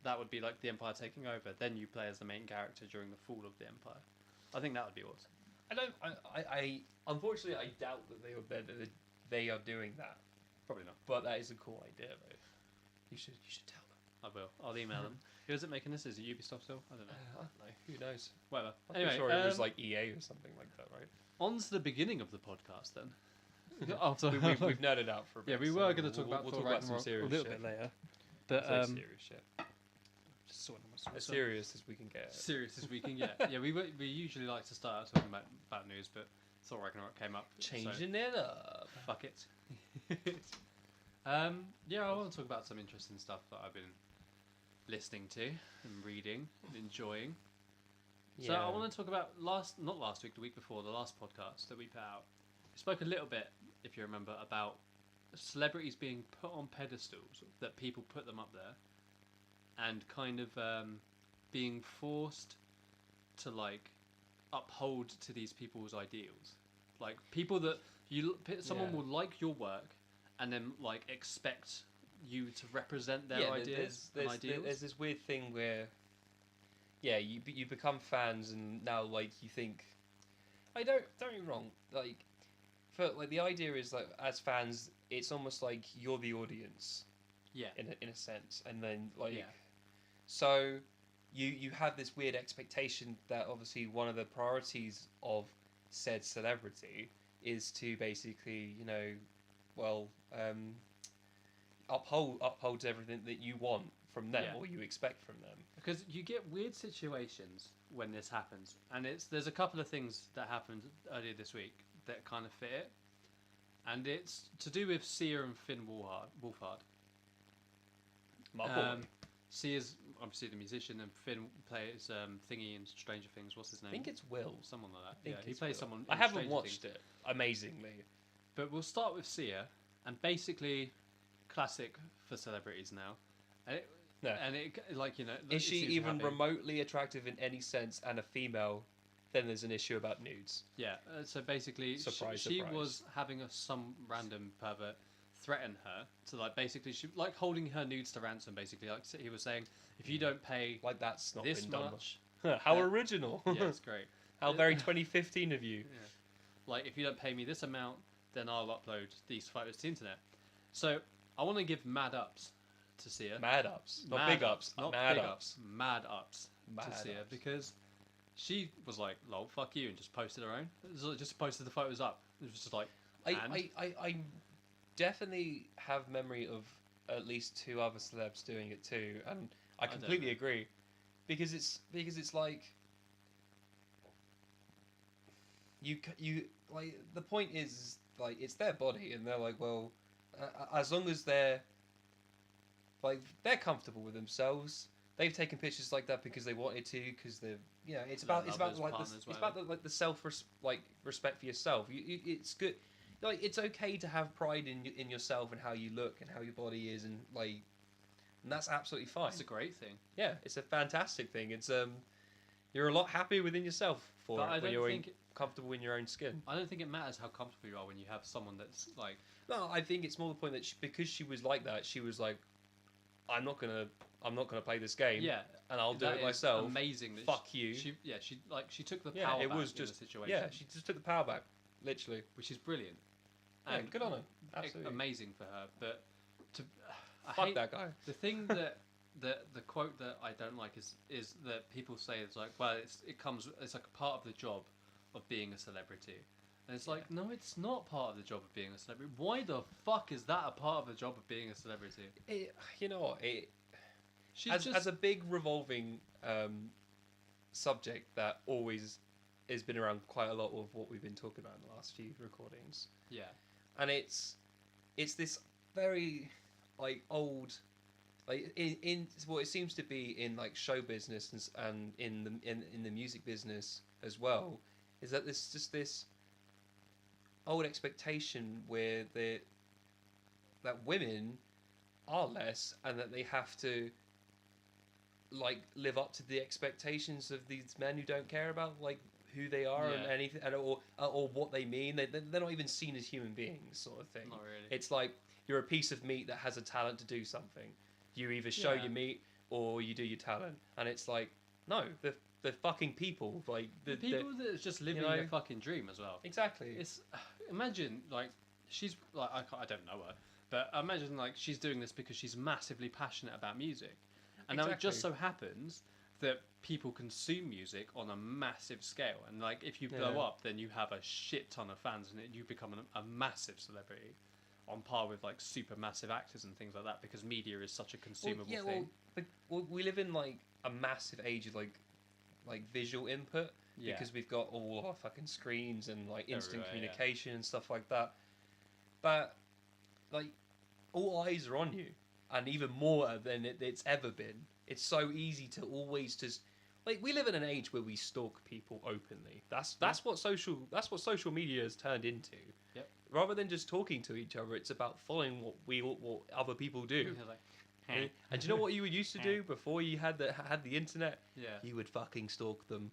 [SPEAKER 1] that would be like the Empire taking over. Then you play as the main character during the fall of the Empire. I think that would be awesome.
[SPEAKER 2] I unfortunately I doubt that they are doing that.
[SPEAKER 1] Probably not.
[SPEAKER 2] But that is a cool idea though. You should tell them.
[SPEAKER 1] I will. I'll email them. Who is it making this? Is it Ubisoft still? I don't know.
[SPEAKER 2] I don't know. Who knows?
[SPEAKER 1] Whatever.
[SPEAKER 2] I'm
[SPEAKER 1] Anyway,
[SPEAKER 2] sure it was like EA or something like that, right?
[SPEAKER 1] On to the beginning of the podcast then.
[SPEAKER 2] We've nerded out for a bit.
[SPEAKER 1] Yeah, we were going to talk about Thor Ragnarok
[SPEAKER 2] some serious
[SPEAKER 1] a little
[SPEAKER 2] shit
[SPEAKER 1] bit later. But
[SPEAKER 2] serious shit.
[SPEAKER 1] Just sorting my
[SPEAKER 2] As serious as we can get.
[SPEAKER 1] Serious as we can get. Yeah, we usually like to start out talking about news, but Thor Ragnarok came up.
[SPEAKER 2] Changing it up.
[SPEAKER 1] Fuck it. Yeah, I want to talk about some interesting stuff that I've been listening to and reading and enjoying. So I want to talk about not last week, the week before, the last podcast that we put out. We spoke a little bit, if you remember, about celebrities being put on pedestals, that people put them up there, and kind of being forced to like uphold to these people's ideals, like people that someone will like your work, and then like expect you to represent their ideas and ideals.
[SPEAKER 2] There's this weird thing where, you become fans, and now like you think, don't get me wrong, like, for like the idea is like as fans, it's almost like you're the audience, in a sense, and then like, so you have this weird expectation that obviously one of the priorities of said celebrity is to basically upholds everything that you want from them or you expect from them.
[SPEAKER 1] Because you get weird situations when this happens, and there's a couple of things that happened earlier this week that kind of fit it, and it's to do with Sia and Finn Wolfhard.
[SPEAKER 2] My boy.
[SPEAKER 1] Sia's obviously the musician, and Finn plays Thingy in Stranger Things. What's his name?
[SPEAKER 2] I think it's Will.
[SPEAKER 1] Someone like that. Yeah, he plays someone.
[SPEAKER 2] I haven't watched it, amazingly.
[SPEAKER 1] But we'll start with Sia, and basically, classic for celebrities now.
[SPEAKER 2] Is she even remotely attractive in any sense and a female? Then there's an issue about nudes.
[SPEAKER 1] Yeah. So basically, she was having some random pervert threaten her to she like holding her nudes to ransom. Basically, like he was saying, if you don't pay
[SPEAKER 2] like that's not
[SPEAKER 1] this
[SPEAKER 2] been done
[SPEAKER 1] much,
[SPEAKER 2] how original.
[SPEAKER 1] Yeah, it's great.
[SPEAKER 2] How very 2015 of you.
[SPEAKER 1] Yeah. Like if you don't pay me this amount, then I'll upload these photos to the internet. So I want to give mad ups to Sia.
[SPEAKER 2] Mad ups, not big ups, not mad ups.
[SPEAKER 1] Mad ups to Sia because she was like, "Lol, fuck you," and just posted her own. Just posted the photos up. It was just like,
[SPEAKER 2] I definitely have memory of at least 2 other celebs doing it too, and I completely agree, because it's like you like the point is like it's their body, and they're like, well, as long as they're like they're comfortable with themselves. They've taken pictures like that because they wanted to, because they're it's about the self respect for yourself. It's good. Like it's okay to have pride in yourself and how you look and how your body is and that's absolutely fine.
[SPEAKER 1] It's a great thing.
[SPEAKER 2] Yeah, it's a fantastic thing. It's you're a lot happier within yourself when you're comfortable in your own skin.
[SPEAKER 1] I don't think it matters how comfortable you are when you have someone that's like.
[SPEAKER 2] No, I think it's more the point that because she was like that, she was like, I'm not gonna play this game.
[SPEAKER 1] Yeah,
[SPEAKER 2] and I'll do it myself.
[SPEAKER 1] Amazing. That
[SPEAKER 2] Fuck you.
[SPEAKER 1] She took the power back in the situation.
[SPEAKER 2] Yeah, she just took the power back, literally,
[SPEAKER 1] which is brilliant.
[SPEAKER 2] Yeah, good on her. Absolutely
[SPEAKER 1] amazing for her. But
[SPEAKER 2] fuck that guy.
[SPEAKER 1] The thing that the quote that I don't like is that people say it's like, well, it's like a part of the job of being a celebrity. And it's like, no, it's not part of the job of being a celebrity. Why the fuck is that a part of the job of being a celebrity?
[SPEAKER 2] You know what? As a big revolving subject that always has been around quite a lot of what we've been talking about in the last few recordings.
[SPEAKER 1] Yeah.
[SPEAKER 2] And it's this very old, in what it seems to be in show business and in the music business as well, is that there's just this old expectation where that women are less and that they have to live up to the expectations of these men who don't care about who they are and anything or what they mean. They're not even seen as human beings, sort of thing.
[SPEAKER 1] Not really.
[SPEAKER 2] It's like you're a piece of meat that has a talent to do something. You either show your meat or you do your talent, and it's like, no, they're fucking people.
[SPEAKER 1] The people that are just living their fucking dream as well.
[SPEAKER 2] Exactly.
[SPEAKER 1] It's imagine she's I don't know her, but imagine she's doing this because she's massively passionate about music, and now it just so happens that people consume music on a massive scale, and if you blow up, then you have a shit ton of fans, and you become a massive celebrity, on par with super massive actors and things like that, because media is such a consumable thing.
[SPEAKER 2] Well, we live in a massive age of visual input because we've got all our fucking screens and instant communication and stuff like that. But all eyes are on you, and even more than it's ever been. It's so easy to always just we live in an age where we stalk people openly. That's what social media has turned into.
[SPEAKER 1] Yep.
[SPEAKER 2] Rather than just talking to each other, it's about following what other people do. And do you know what you used to do before you had the internet?
[SPEAKER 1] Yeah.
[SPEAKER 2] You would fucking stalk them,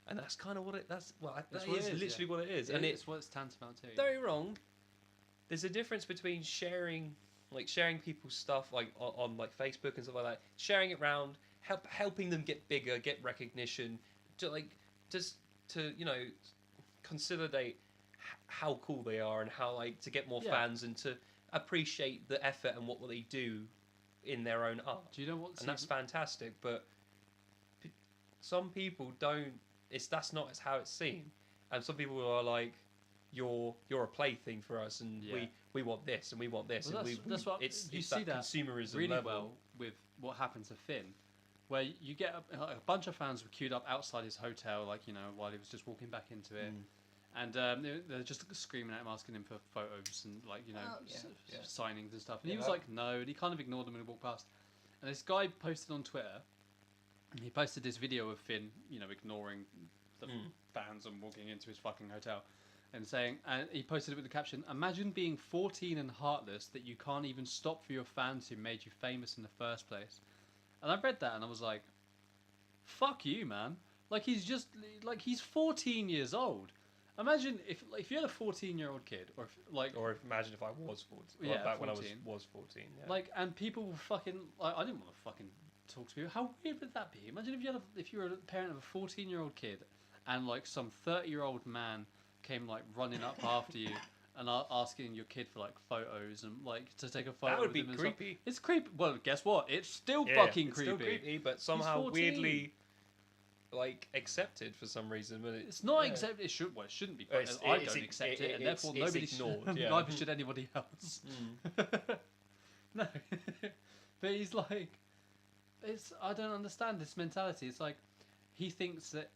[SPEAKER 2] and that's kind of what it. That is literally what it is,
[SPEAKER 1] and it's what it's tantamount to.
[SPEAKER 2] Don't get me wrong. There's a difference between sharing people's stuff on Facebook and stuff like that, sharing it around, helping them get bigger, get recognition, to consolidate how cool they are and how to get more fans and to appreciate the effort and what they do in their own art.
[SPEAKER 1] Do you know what?
[SPEAKER 2] And that's fantastic, but some people don't. That's not how it's seen, and some people are like, "You're a plaything for us, and we want this, and we want this."
[SPEAKER 1] Well,
[SPEAKER 2] and
[SPEAKER 1] that's what
[SPEAKER 2] it's
[SPEAKER 1] you see that
[SPEAKER 2] consumerism
[SPEAKER 1] really
[SPEAKER 2] level.
[SPEAKER 1] well with what happened to Finn, where you get a bunch of fans were queued up outside his hotel, while he was just walking back into it. And they're just screaming at him, asking him for photos and signings and stuff. And he was like, no, and he kind of ignored them and walked past. And this guy posted on Twitter, and he posted this video of Finn, ignoring the fans and walking into his fucking hotel, and he posted it with the caption, "Imagine being 14 and heartless that you can't even stop for your fans who made you famous in the first place." And I read that and I was like, fuck you, man. He's 14 years old. Imagine if you had a 14-year-old kid,
[SPEAKER 2] imagine if I was 14. Back when I was 14. Yeah.
[SPEAKER 1] And people were fucking. I didn't want to fucking talk to people. How weird would that be? Imagine if you were a parent of a 14-year-old kid, and some 30-year-old man came running up after you and asking your kid for photos and to take a photo.
[SPEAKER 2] That would be
[SPEAKER 1] with
[SPEAKER 2] creepy.
[SPEAKER 1] It's creepy. Well, guess what? It's still fucking creepy.
[SPEAKER 2] Still creepy, but somehow weirdly. Accepted for some reason, but
[SPEAKER 1] it's not accepted. It shouldn't be. I don't accept it, and therefore nobody
[SPEAKER 2] ignored.
[SPEAKER 1] Neither should anybody else. No, but he's I don't understand this mentality. It's he thinks that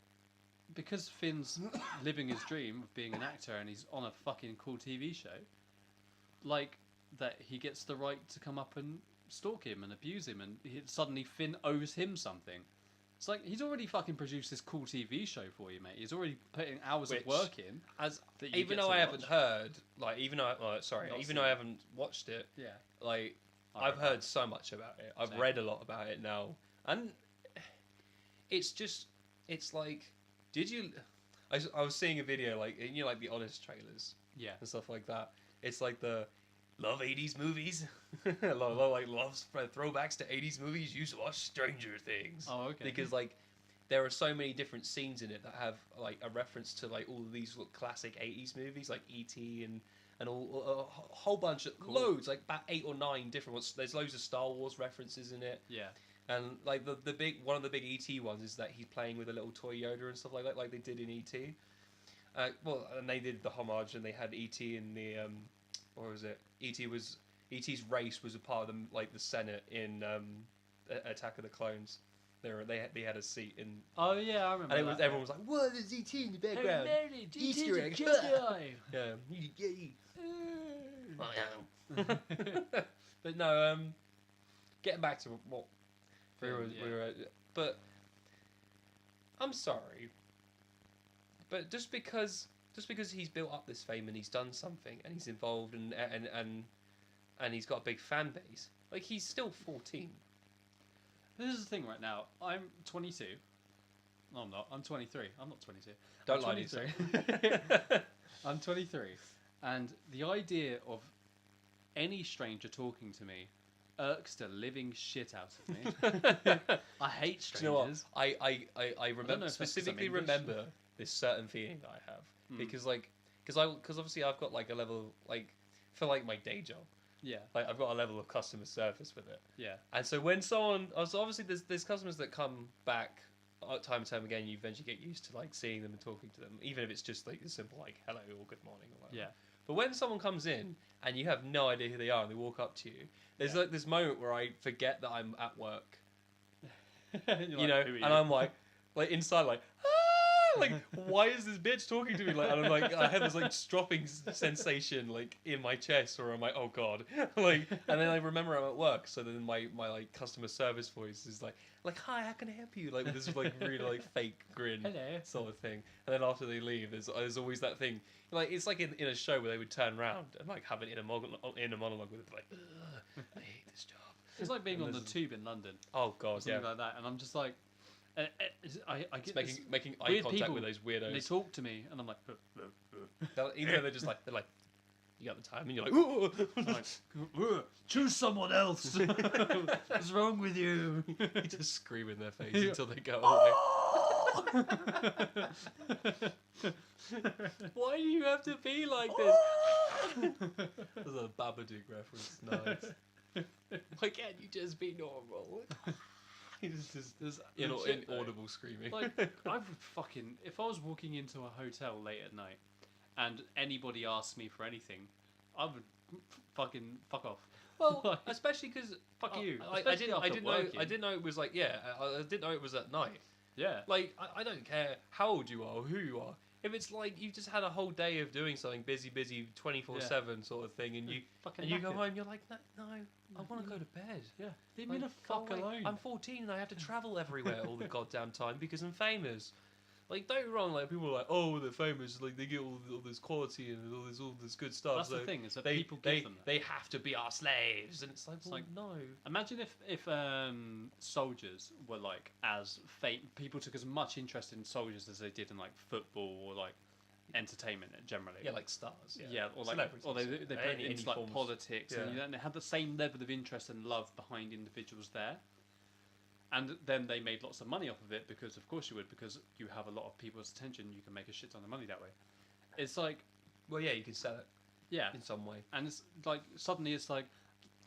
[SPEAKER 1] because Finn's living his dream of being an actor and he's on a fucking cool TV show, that he gets the right to come up and stalk him and abuse him, and suddenly Finn owes him something. It's like, he's already fucking produced this cool TV show for you, mate. He's already putting hours of work in.
[SPEAKER 2] Even though I haven't heard, like, even though I haven't watched it,
[SPEAKER 1] yeah,
[SPEAKER 2] like, I've heard so much about it. I've read a lot about it now, and it's like, I was seeing a video, like, you know, like the Honest trailers,
[SPEAKER 1] yeah,
[SPEAKER 2] and stuff like that. It's like the love 80s movies, like loves throwbacks to 80s movies. You used to watch Stranger Things.
[SPEAKER 1] Oh, okay.
[SPEAKER 2] Because like there are so many different scenes in it that have like a reference to like all of these classic 80s movies, like E.T. and all a whole bunch of loads, like about 8 or 9 different ones. There's loads of Star Wars references in it.
[SPEAKER 1] Yeah.
[SPEAKER 2] And like the big one of the big E.T. ones is that he's playing with a little toy Yoda and stuff like that, like they did in E.T. Well, and they did the homage, and they had E.T. in the what was it? E.T.'s race was a part of the Senate in Attack of the Clones. They had a seat in.
[SPEAKER 1] Oh yeah, I remember.
[SPEAKER 2] And
[SPEAKER 1] that,
[SPEAKER 2] everyone was like, "What is E.T. in the background? Easter egg." Yeah. But no, getting back to what we were, but I'm sorry, but just because he's built up this fame and he's done something and he's involved and he's got a big fan base, like, he's still 14.
[SPEAKER 1] This is the thing right now. I'm 22. No, I'm not. I'm 23. I'm not 22.
[SPEAKER 2] Don't lie to yourself.
[SPEAKER 1] I'm 23. And the idea of any stranger talking to me irks the living shit out of me. I hate strangers.
[SPEAKER 2] Do you know what? I remember, specifically remember this certain feeling that I have. Because obviously I've got like a level, like, for like my day job.
[SPEAKER 1] Yeah.
[SPEAKER 2] Like, I've got a level of customer service with it.
[SPEAKER 1] Yeah.
[SPEAKER 2] And so when someone, so obviously there's customers that come back time and time again. You eventually get used to like seeing them and talking to them, even if it's just like a simple like hello or good morning or whatever.
[SPEAKER 1] Yeah.
[SPEAKER 2] But when someone comes in and you have no idea who they are and they walk up to you, there's like this moment where I forget that I'm at work. You know, and I'm like inside like, like, why is this bitch talking to me? Like, and I'm like, I have this like dropping sensation like in my chest, or I'm like, oh god, like, and then I remember I'm at work, so then my like customer service voice is like, hi, how can I help you? Like with this like really like fake grin, hello, sort of thing. And then after they leave, there's always that thing, like it's like in a show where they would turn around and like have it in a monologue with it, like, I hate this job.
[SPEAKER 1] It's like being on the tube in London.
[SPEAKER 2] Oh god,
[SPEAKER 1] something like that, and I'm just like. I get
[SPEAKER 2] making eye contact
[SPEAKER 1] people,
[SPEAKER 2] with those weirdos.
[SPEAKER 1] They talk to me, and I'm like,
[SPEAKER 2] even though they're like, you got the time, and you're like,
[SPEAKER 1] choose someone else. What's wrong with you?
[SPEAKER 2] You just scream in their face until they go away. Why do you have to be like this? There's a Babadook reference. Nice. Why can't you just be normal? It's just inaudible screaming.
[SPEAKER 1] Like, if I was walking into a hotel late at night and anybody asked me for anything, I would fucking fuck off.
[SPEAKER 2] Well, especially because
[SPEAKER 1] fuck you.
[SPEAKER 2] I didn't know it was like, I didn't know it was at night.
[SPEAKER 1] Yeah.
[SPEAKER 2] Like, I don't care how old you are or who you are. If it's like you've just had a whole day of doing something busy 24/7 sort of thing, and you go home, you're like, no, I want to go to bed.
[SPEAKER 1] Yeah, leave me the fuck alone.
[SPEAKER 2] I'm 14 and I have to travel everywhere all the goddamn time because I'm famous. Like, don't get me wrong, like people are like, oh, they're famous, like they get all this quality and all this good stuff.
[SPEAKER 1] That's
[SPEAKER 2] so
[SPEAKER 1] the thing, is that
[SPEAKER 2] they
[SPEAKER 1] people give them that.
[SPEAKER 2] They have to be our slaves, and it's like, no.
[SPEAKER 1] Imagine if soldiers were like as people took as much interest in soldiers as they did in like football or like entertainment generally.
[SPEAKER 2] Yeah, like stars.
[SPEAKER 1] Yeah, or like they put it into like politics, and they had the same level of interest and love behind individuals there. And then they made lots of money off of it because, of course, you would, because you have a lot of people's attention. You can make a shit ton of money that way. It's like,
[SPEAKER 2] well, yeah, you can sell it.
[SPEAKER 1] Yeah,
[SPEAKER 2] in some way.
[SPEAKER 1] And it's like suddenly it's like,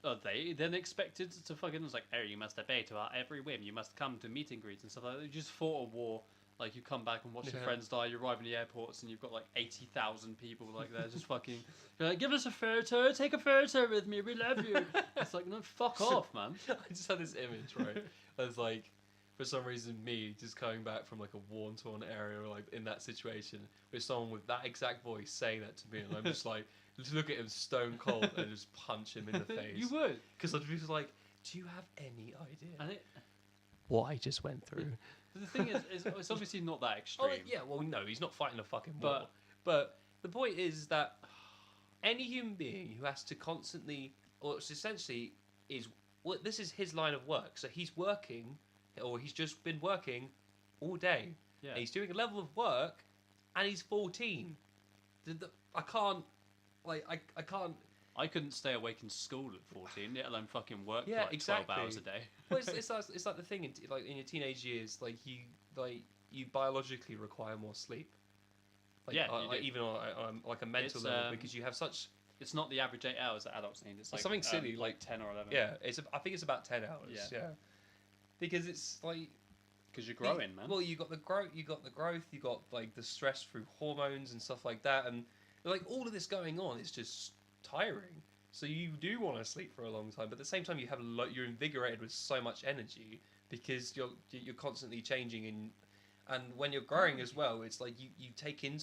[SPEAKER 1] are they then expected to fucking? It's like, oh, you must obey to our every whim. You must come to meet and greets and stuff like that. You just fought a war. Like, you come back and watch your friends die. You arrive in the airports and you've got like 80,000 people like there just fucking. You're like, give us a photo. Take a photo with me. We love you. It's like, no, fuck off, man.
[SPEAKER 2] I just had this image, right? As like, for some reason, me just coming back from like a war-torn area, or like in that situation, with someone with that exact voice saying that to me, and I'm just like, just look at him stone cold and just punch him in the face.
[SPEAKER 1] You would,
[SPEAKER 2] because I'd be just like, Do you have any idea
[SPEAKER 1] And
[SPEAKER 2] what I just went through?
[SPEAKER 1] the thing is, it's obviously not that extreme.
[SPEAKER 2] Oh, yeah, well, no, he's not fighting a fucking
[SPEAKER 1] But-
[SPEAKER 2] war. But the point is that any human being who has to constantly, or it's essentially is, well, this is his line of work. So he's working, or he's just been working all day.
[SPEAKER 1] Yeah.
[SPEAKER 2] And he's doing a level of work, and he's 14. I can't, like, I can't.
[SPEAKER 1] I couldn't stay awake in school at 14, let alone fucking work
[SPEAKER 2] Yeah,
[SPEAKER 1] for like
[SPEAKER 2] exactly.
[SPEAKER 1] 12 hours a day.
[SPEAKER 2] Well, it's like the thing in your teenage years, like you biologically require more sleep. Like,
[SPEAKER 1] Yeah, you do.
[SPEAKER 2] even on like a mental
[SPEAKER 1] It's,
[SPEAKER 2] level, because you have such
[SPEAKER 1] It's not the average 8 hours that adults need. It's like
[SPEAKER 2] something silly,
[SPEAKER 1] like 10 or 11.
[SPEAKER 2] yeah. I think it's about 10 hours.
[SPEAKER 1] Yeah.
[SPEAKER 2] Yeah, because it's like
[SPEAKER 1] Because you're growing, man.
[SPEAKER 2] Well, you got the growth, you got like the stress through hormones and stuff like that, and like all of this going on is just tiring. So you do want to sleep for a long time, but at the same time you have you're invigorated with so much energy because you're constantly changing and when you're growing as well, it's like you take in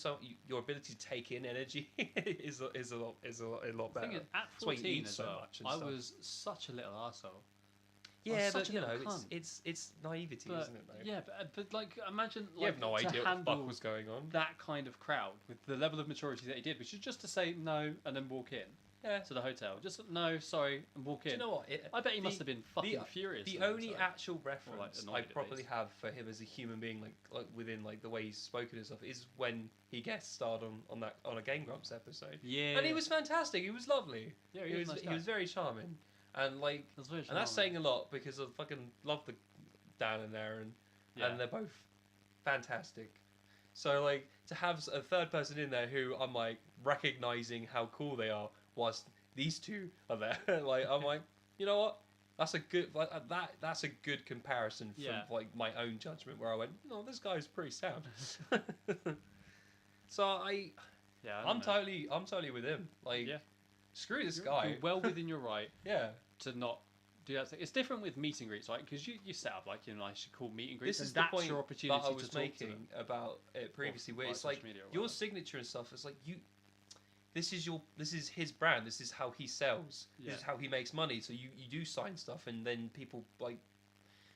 [SPEAKER 2] your ability to take in energy is a lot
[SPEAKER 1] The thing
[SPEAKER 2] better.
[SPEAKER 1] is, at
[SPEAKER 2] That's why you
[SPEAKER 1] 14
[SPEAKER 2] eat
[SPEAKER 1] as
[SPEAKER 2] so
[SPEAKER 1] well,
[SPEAKER 2] much and
[SPEAKER 1] I
[SPEAKER 2] stuff.
[SPEAKER 1] was such a little arsehole.
[SPEAKER 2] Yeah,
[SPEAKER 1] such
[SPEAKER 2] but
[SPEAKER 1] a
[SPEAKER 2] you know,
[SPEAKER 1] little cunt.
[SPEAKER 2] it's naivety,
[SPEAKER 1] But,
[SPEAKER 2] isn't it? Though?
[SPEAKER 1] yeah, but like imagine
[SPEAKER 2] You
[SPEAKER 1] like
[SPEAKER 2] have no
[SPEAKER 1] to
[SPEAKER 2] idea what the
[SPEAKER 1] handle
[SPEAKER 2] fuck was going on.
[SPEAKER 1] that kind of crowd with the level of maturity that he did, which is just to say no and then walk in
[SPEAKER 2] Yeah.
[SPEAKER 1] to the hotel. Just no, sorry, and walk
[SPEAKER 2] Do
[SPEAKER 1] in.
[SPEAKER 2] you know what?
[SPEAKER 1] I bet he must have been fucking furious.
[SPEAKER 2] The
[SPEAKER 1] at
[SPEAKER 2] only
[SPEAKER 1] time.
[SPEAKER 2] actual reference
[SPEAKER 1] annoyed
[SPEAKER 2] I
[SPEAKER 1] at
[SPEAKER 2] probably
[SPEAKER 1] least.
[SPEAKER 2] have for him as a human being, like within like the way he's spoken and stuff, is when he guest starred on a Game Grumps episode,
[SPEAKER 1] Yeah,
[SPEAKER 2] and he was fantastic. He was lovely.
[SPEAKER 1] Yeah,
[SPEAKER 2] He was
[SPEAKER 1] a nice
[SPEAKER 2] he
[SPEAKER 1] guy.
[SPEAKER 2] was very charming, and like,
[SPEAKER 1] That's very
[SPEAKER 2] and that's
[SPEAKER 1] charming.
[SPEAKER 2] saying a lot because I fucking love the Dan and there,
[SPEAKER 1] Yeah.
[SPEAKER 2] and they're both fantastic. So like to have a third person in there who I'm like recognizing how cool they are whilst these two are there, like I'm like, you know what? That's a good that's a good comparison from
[SPEAKER 1] Yeah.
[SPEAKER 2] like my own judgment where I went, no, this guy's pretty sound. So
[SPEAKER 1] Yeah, I
[SPEAKER 2] I'm
[SPEAKER 1] don't know.
[SPEAKER 2] totally with him. Like,
[SPEAKER 1] Yeah.
[SPEAKER 2] screw this
[SPEAKER 1] You're
[SPEAKER 2] guy.
[SPEAKER 1] well within your right
[SPEAKER 2] Yeah.
[SPEAKER 1] to not do that thing. It's different with meet and greets, right? Because you set up like nice cool meet and greets,
[SPEAKER 2] This is
[SPEAKER 1] and
[SPEAKER 2] the
[SPEAKER 1] that's
[SPEAKER 2] point
[SPEAKER 1] your opportunity
[SPEAKER 2] that I
[SPEAKER 1] to
[SPEAKER 2] was
[SPEAKER 1] talk to
[SPEAKER 2] making
[SPEAKER 1] them.
[SPEAKER 2] about it previously, where
[SPEAKER 1] via
[SPEAKER 2] it's
[SPEAKER 1] social
[SPEAKER 2] like
[SPEAKER 1] media or
[SPEAKER 2] your
[SPEAKER 1] whatever.
[SPEAKER 2] signature and stuff. It's like this is his brand. This is how he sells.
[SPEAKER 1] Yeah.
[SPEAKER 2] This is how he makes money. So you do sign stuff, and then people like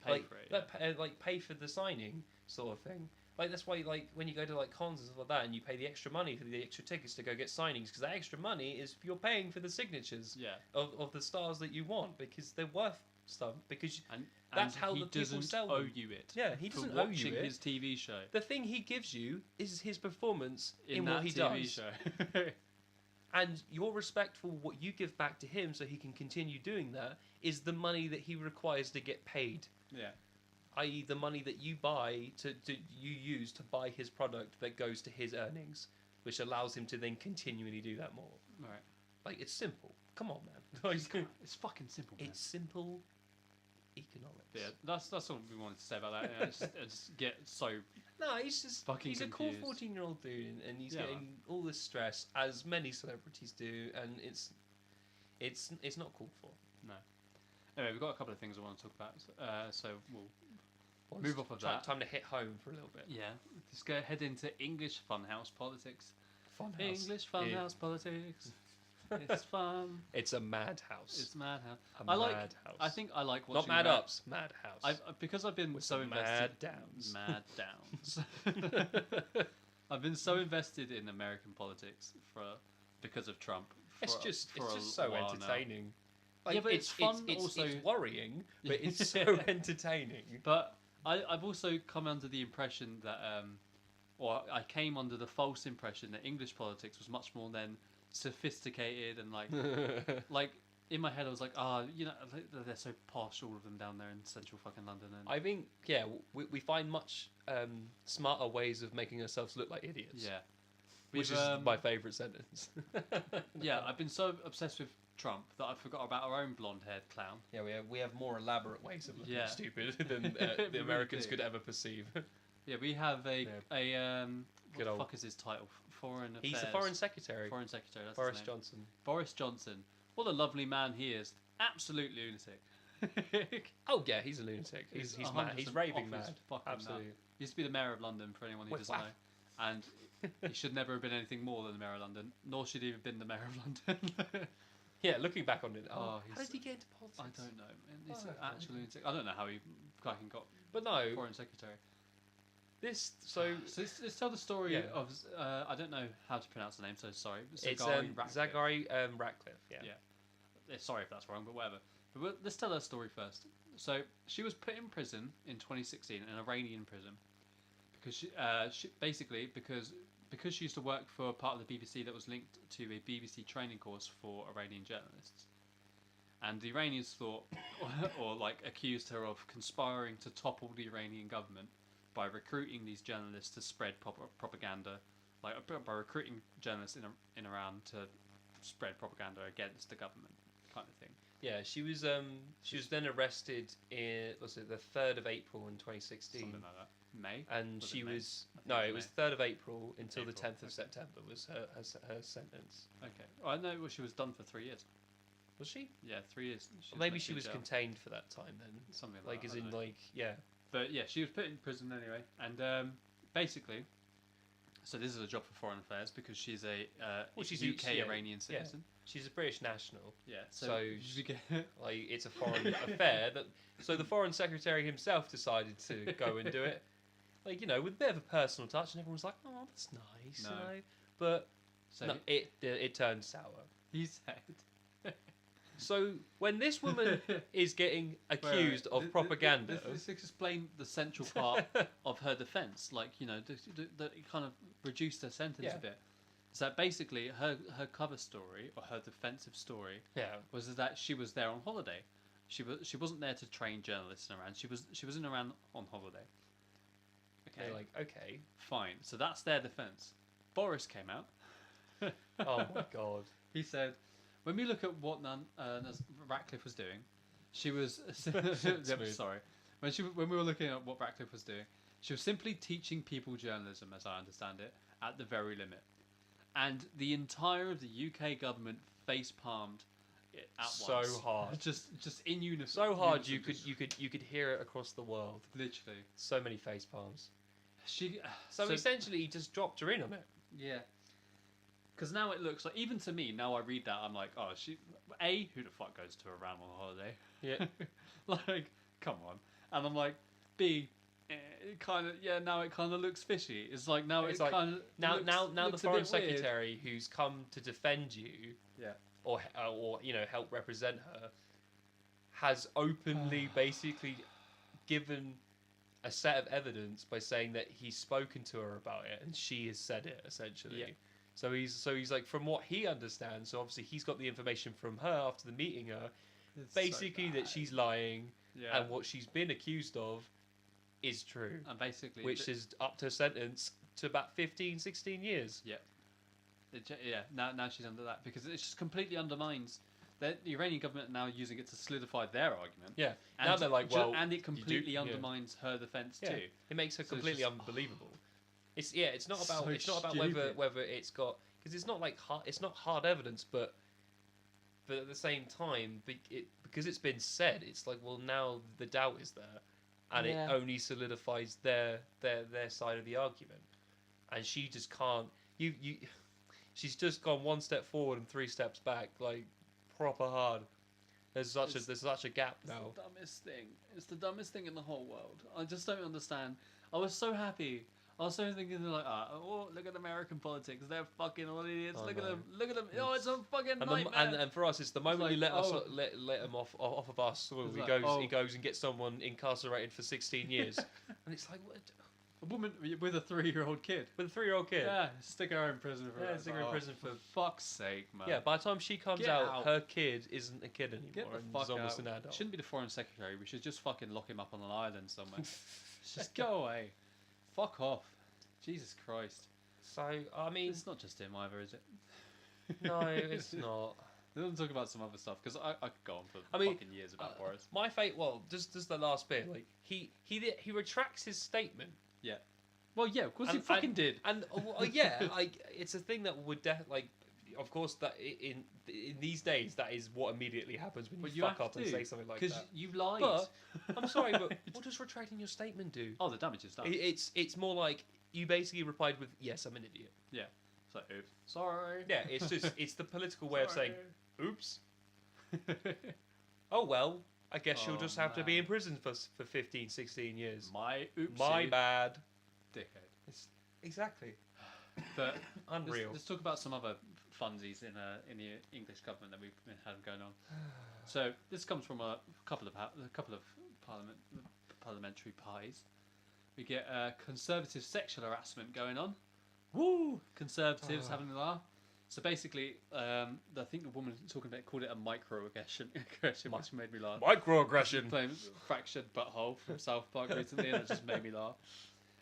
[SPEAKER 1] Pay for it.
[SPEAKER 2] pay for the signing sort of thing. Like that's why like when you go to like cons and stuff like that, and you pay the extra money for the extra tickets to go get signings, because that extra money is you're paying for the signatures
[SPEAKER 1] Yeah,
[SPEAKER 2] of the stars that you want, because they're worth stuff. Because
[SPEAKER 1] and
[SPEAKER 2] That's
[SPEAKER 1] and
[SPEAKER 2] how
[SPEAKER 1] he
[SPEAKER 2] the people
[SPEAKER 1] doesn't
[SPEAKER 2] sell
[SPEAKER 1] owe
[SPEAKER 2] them.
[SPEAKER 1] you it.
[SPEAKER 2] yeah, he
[SPEAKER 1] for
[SPEAKER 2] doesn't owe
[SPEAKER 1] watching
[SPEAKER 2] you it.
[SPEAKER 1] his TV show
[SPEAKER 2] The thing he gives you is his performance in
[SPEAKER 1] that
[SPEAKER 2] what he
[SPEAKER 1] TV
[SPEAKER 2] does,
[SPEAKER 1] show.
[SPEAKER 2] and your respect for what you give back to him, so he can continue doing that, is the money that he requires to get paid.
[SPEAKER 1] Yeah,
[SPEAKER 2] I.e., the money that you buy you use to buy his product that goes to his earnings, which allows him to then continually do that more.
[SPEAKER 1] right.
[SPEAKER 2] Like, it's simple. Come on, man. Like,
[SPEAKER 1] It's fucking simple. Man.
[SPEAKER 2] it's simple economics.
[SPEAKER 1] Yeah, that's all we wanted to say about that. Yeah, I just get so
[SPEAKER 2] No, he's
[SPEAKER 1] Fucking
[SPEAKER 2] he's a cool
[SPEAKER 1] confused.
[SPEAKER 2] 14-year-old dude, and he's
[SPEAKER 1] Yeah,
[SPEAKER 2] getting all this stress, as many celebrities do, and it's not called for.
[SPEAKER 1] Anyway, we've got a couple of things I want to talk about, so we'll
[SPEAKER 2] Well,
[SPEAKER 1] Move
[SPEAKER 2] it's
[SPEAKER 1] off of
[SPEAKER 2] ti-
[SPEAKER 1] that.
[SPEAKER 2] Time to hit home for a little bit.
[SPEAKER 1] let's go head into English Funhouse politics.
[SPEAKER 2] Funhouse.
[SPEAKER 1] English Funhouse politics. It's fun.
[SPEAKER 2] It's a madhouse.
[SPEAKER 1] It's madhouse.
[SPEAKER 2] A
[SPEAKER 1] I like.
[SPEAKER 2] madhouse.
[SPEAKER 1] I think I like
[SPEAKER 2] Not
[SPEAKER 1] watching.
[SPEAKER 2] mad
[SPEAKER 1] that.
[SPEAKER 2] ups, madhouse.
[SPEAKER 1] Because I've been
[SPEAKER 2] With
[SPEAKER 1] so
[SPEAKER 2] some
[SPEAKER 1] invested.
[SPEAKER 2] mad downs.
[SPEAKER 1] Mad downs. I've been so invested in American politics because of Trump.
[SPEAKER 2] It's
[SPEAKER 1] for
[SPEAKER 2] just
[SPEAKER 1] a
[SPEAKER 2] so
[SPEAKER 1] while now.
[SPEAKER 2] entertaining.
[SPEAKER 1] Yeah, but it's fun
[SPEAKER 2] It's
[SPEAKER 1] also-
[SPEAKER 2] worrying, but it's so entertaining.
[SPEAKER 1] But I've also come under the impression that, or I came under the false impression that English politics was much more than sophisticated and like in my head I was like, they're so posh, all of them down there in central fucking London. And
[SPEAKER 2] I think, yeah, we find much smarter ways of making ourselves look like idiots.
[SPEAKER 1] yeah,
[SPEAKER 2] Which
[SPEAKER 1] We've,
[SPEAKER 2] is my favourite sentence.
[SPEAKER 1] yeah, I've been so obsessed with Trump that I forgot about our own blonde-haired clown.
[SPEAKER 2] Yeah, we have more elaborate ways of looking
[SPEAKER 1] Yeah.
[SPEAKER 2] stupid than
[SPEAKER 1] We
[SPEAKER 2] the
[SPEAKER 1] really
[SPEAKER 2] Americans
[SPEAKER 1] do.
[SPEAKER 2] could ever perceive.
[SPEAKER 1] Yeah, we have what
[SPEAKER 2] Good
[SPEAKER 1] the
[SPEAKER 2] old-
[SPEAKER 1] fuck is his title? Foreign Affairs.
[SPEAKER 2] He's the foreign secretary,
[SPEAKER 1] Foreign Secretary. That's
[SPEAKER 2] Boris
[SPEAKER 1] his name.
[SPEAKER 2] Johnson.
[SPEAKER 1] Boris Johnson. What a lovely man he is. Absolute lunatic.
[SPEAKER 2] Oh yeah, he's a lunatic. He's mad. He's
[SPEAKER 1] 100%
[SPEAKER 2] raving
[SPEAKER 1] off his
[SPEAKER 2] mad.
[SPEAKER 1] fucking
[SPEAKER 2] Absolutely.
[SPEAKER 1] He used to be the mayor of London, for anyone who
[SPEAKER 2] Wait,
[SPEAKER 1] doesn't
[SPEAKER 2] wow.
[SPEAKER 1] know. And he should never have been anything more than the mayor of London, nor should he have been the mayor of London.
[SPEAKER 2] Yeah, looking back on it,
[SPEAKER 1] Oh,
[SPEAKER 2] how did he get into politics?
[SPEAKER 1] I don't know. And he's
[SPEAKER 2] Oh,
[SPEAKER 1] an actual lunatic. I don't know how he fucking got
[SPEAKER 2] But no,
[SPEAKER 1] foreign secretary.
[SPEAKER 2] so
[SPEAKER 1] let's tell the story
[SPEAKER 2] Yeah.
[SPEAKER 1] of I don't know how to pronounce the name, so sorry.
[SPEAKER 2] it's
[SPEAKER 1] Ratcliffe.
[SPEAKER 2] Zachary Ratcliffe. Yeah.
[SPEAKER 1] Sorry if that's wrong, but whatever. But let's tell her story first. So she was put in prison in 2016, an Iranian prison, because she basically because she used to work for a part of the BBC that was linked to a BBC training course for Iranian journalists. And the Iranians thought, or like accused her of conspiring to topple the Iranian government by recruiting these journalists to spread propaganda, like by recruiting journalists in Iran to spread propaganda against the government, kind of thing.
[SPEAKER 2] Yeah, she was then arrested in the 3rd of April in 2016.
[SPEAKER 1] Something like that. May.
[SPEAKER 2] And
[SPEAKER 1] Was
[SPEAKER 2] she
[SPEAKER 1] it May?
[SPEAKER 2] was
[SPEAKER 1] I think
[SPEAKER 2] no,
[SPEAKER 1] it
[SPEAKER 2] it
[SPEAKER 1] was
[SPEAKER 2] was 3rd of April until the
[SPEAKER 1] April,
[SPEAKER 2] 10th of
[SPEAKER 1] okay.
[SPEAKER 2] September was her sentence.
[SPEAKER 1] Okay. Well, I know she was done for 3 years.
[SPEAKER 2] Was she?
[SPEAKER 1] Yeah, 3 years.
[SPEAKER 2] Well, maybe
[SPEAKER 1] meant
[SPEAKER 2] she
[SPEAKER 1] to be
[SPEAKER 2] was
[SPEAKER 1] jailed.
[SPEAKER 2] contained for that time then.
[SPEAKER 1] Something like
[SPEAKER 2] Like
[SPEAKER 1] that.
[SPEAKER 2] as
[SPEAKER 1] I
[SPEAKER 2] in
[SPEAKER 1] don't know.
[SPEAKER 2] like yeah.
[SPEAKER 1] But yeah, she was put in prison anyway, and basically, so this is a job for foreign affairs because she's a
[SPEAKER 2] she's
[SPEAKER 1] UK
[SPEAKER 2] yeah,
[SPEAKER 1] Iranian citizen.
[SPEAKER 2] She's a British national.
[SPEAKER 1] Yeah.
[SPEAKER 2] So
[SPEAKER 1] you get
[SPEAKER 2] Like it's a foreign affair that so the foreign secretary himself decided to go and do it. Like, you know, with a bit of a personal touch, and everyone's like, "Oh, that's nice,"
[SPEAKER 1] No.
[SPEAKER 2] you know. But
[SPEAKER 1] so
[SPEAKER 2] no, it turned sour.
[SPEAKER 1] he said.
[SPEAKER 2] So when this woman is getting accused of propaganda,
[SPEAKER 1] Let's explain the central part of her defence. Like, you know, that kind of reduced her sentence
[SPEAKER 2] Yeah.
[SPEAKER 1] a bit. So basically, her cover story or her defensive story
[SPEAKER 2] yeah,
[SPEAKER 1] was that she was there on holiday. She wasn't there to train journalists in Iran. She was in Iran on holiday. Okay,
[SPEAKER 2] they're like, okay,
[SPEAKER 1] fine. So that's their defence. Boris came out.
[SPEAKER 2] oh my god,
[SPEAKER 1] He said, when we look at what Ratcliffe was doing, she was
[SPEAKER 2] Smooth.
[SPEAKER 1] sorry. When we were looking at what Ratcliffe was doing, she was simply teaching people journalism, as I understand it, at the very limit. And the entire of the UK government face palmed it at
[SPEAKER 2] so
[SPEAKER 1] once.
[SPEAKER 2] hard,
[SPEAKER 1] just in unison.
[SPEAKER 2] so hard.
[SPEAKER 1] unison,
[SPEAKER 2] You could hear it across the world.
[SPEAKER 1] literally.
[SPEAKER 2] So many face palms.
[SPEAKER 1] She
[SPEAKER 2] So essentially, he just dropped her in on it.
[SPEAKER 1] yeah. Because now it looks like, even to me, now I read that, I'm like, oh, who the fuck goes to Iran on holiday?
[SPEAKER 2] Yeah.
[SPEAKER 1] Like, come on. And I'm like, B, it kind of, now it kind of looks fishy. It's like, now
[SPEAKER 2] It's
[SPEAKER 1] it
[SPEAKER 2] like,
[SPEAKER 1] kind of
[SPEAKER 2] Now the
[SPEAKER 1] looks a
[SPEAKER 2] foreign
[SPEAKER 1] bit weird.
[SPEAKER 2] secretary who's come to defend you,
[SPEAKER 1] Yeah.
[SPEAKER 2] or you know help represent her, has openly basically given a set of evidence by saying that he's spoken to her about it and she has said it essentially.
[SPEAKER 1] Yeah.
[SPEAKER 2] So he's like, from what he understands, so obviously he's got the information from her after the meeting her,
[SPEAKER 1] It's so
[SPEAKER 2] basically that
[SPEAKER 1] bad.
[SPEAKER 2] she's lying
[SPEAKER 1] Yeah.
[SPEAKER 2] and what she's been accused of is true,
[SPEAKER 1] And basically,
[SPEAKER 2] which is up to a sentence to about 15, 16 years.
[SPEAKER 1] now she's under that because it just completely undermines. The Iranian government are now using it to solidify their argument.
[SPEAKER 2] Yeah.
[SPEAKER 1] And
[SPEAKER 2] Now they're like, well,
[SPEAKER 1] and it
[SPEAKER 2] you do-
[SPEAKER 1] completely
[SPEAKER 2] yeah.
[SPEAKER 1] undermines her defence
[SPEAKER 2] Yeah.
[SPEAKER 1] too.
[SPEAKER 2] It makes her
[SPEAKER 1] So it's
[SPEAKER 2] completely
[SPEAKER 1] just-
[SPEAKER 2] unbelievable. It's not about
[SPEAKER 1] So
[SPEAKER 2] whether it's got, because it's not like it's not hard evidence, but at the same time, because it's been said, it's like, well, now the doubt is there, and
[SPEAKER 1] Yeah.
[SPEAKER 2] it only solidifies their side of the argument, and she just can't. She's just gone one step forward and 3 steps back, like proper hard. There's such a gap
[SPEAKER 1] It's
[SPEAKER 2] now.
[SPEAKER 1] the dumbest thing. It's the dumbest thing in the whole world. I just don't understand. I was so happy. I was so thinking, like, oh, look at American politics. They're fucking all idiots.
[SPEAKER 2] I
[SPEAKER 1] Look at
[SPEAKER 2] know.
[SPEAKER 1] them. Look at them. Oh, it's a fucking
[SPEAKER 2] And,
[SPEAKER 1] nightmare.
[SPEAKER 2] and for us, it's the moment
[SPEAKER 1] like,
[SPEAKER 2] you let
[SPEAKER 1] oh.
[SPEAKER 2] let him off of our soil.
[SPEAKER 1] It's
[SPEAKER 2] He
[SPEAKER 1] like,
[SPEAKER 2] goes
[SPEAKER 1] oh.
[SPEAKER 2] he goes and gets someone incarcerated for 16 years, and it's like, what?
[SPEAKER 1] A woman with a 3-year-old kid.
[SPEAKER 2] With a 3-year-old kid.
[SPEAKER 1] Yeah, stick her in prison for
[SPEAKER 2] Yeah,
[SPEAKER 1] that.
[SPEAKER 2] stick her in prison for-
[SPEAKER 1] fuck's sake, man.
[SPEAKER 2] Yeah, by the time she comes
[SPEAKER 1] Get out.
[SPEAKER 2] her kid isn't a kid anymore,
[SPEAKER 1] Get the
[SPEAKER 2] and
[SPEAKER 1] fuck
[SPEAKER 2] is almost
[SPEAKER 1] out.
[SPEAKER 2] an adult.
[SPEAKER 1] Shouldn't be the foreign secretary. We should just fucking lock him up on an island somewhere. Just go away. Fuck off. Jesus Christ.
[SPEAKER 2] So I mean,
[SPEAKER 1] It's not just him either, is it?
[SPEAKER 2] no, it's not.
[SPEAKER 1] Let's talk about some other stuff because I could go on for
[SPEAKER 2] I mean,
[SPEAKER 1] fucking years about Boris.
[SPEAKER 2] My fate. Well, just the last bit. Like he retracts his statement.
[SPEAKER 1] Yeah. Well, yeah, of course he
[SPEAKER 2] And-
[SPEAKER 1] fucking did.
[SPEAKER 2] And yeah, like it's a thing that would like, of course, that in these days that is what immediately happens when
[SPEAKER 1] But
[SPEAKER 2] you
[SPEAKER 1] you
[SPEAKER 2] fuck
[SPEAKER 1] have
[SPEAKER 2] up and
[SPEAKER 1] to,
[SPEAKER 2] say something like
[SPEAKER 1] Because
[SPEAKER 2] that.
[SPEAKER 1] you lied.
[SPEAKER 2] But I'm sorry, but what does retracting your statement do?
[SPEAKER 1] Oh, the damage is done.
[SPEAKER 2] It's more like you basically replied with, "Yes, I'm an idiot."
[SPEAKER 1] Yeah. So, oops. Sorry.
[SPEAKER 2] Yeah, it's just it's the political way of saying, "Oops." Oh well, I guess you'll
[SPEAKER 1] Oh,
[SPEAKER 2] just have to be
[SPEAKER 1] man.
[SPEAKER 2] in prison for 15, 16 years.
[SPEAKER 1] My oopsie.
[SPEAKER 2] My bad.
[SPEAKER 1] Dickhead.
[SPEAKER 2] It's exactly
[SPEAKER 1] But
[SPEAKER 2] unreal.
[SPEAKER 1] let's talk about some other funsies in the English government that we've been having going on. So this comes from a couple of parliamentary parties. We get conservative sexual harassment going on. Woo! Conservatives having a laugh. So basically, I think the woman talking about it called it a microaggression, which made me laugh.
[SPEAKER 2] Microaggression.
[SPEAKER 1] Playing fractured butthole from South Park recently, and it just made me laugh.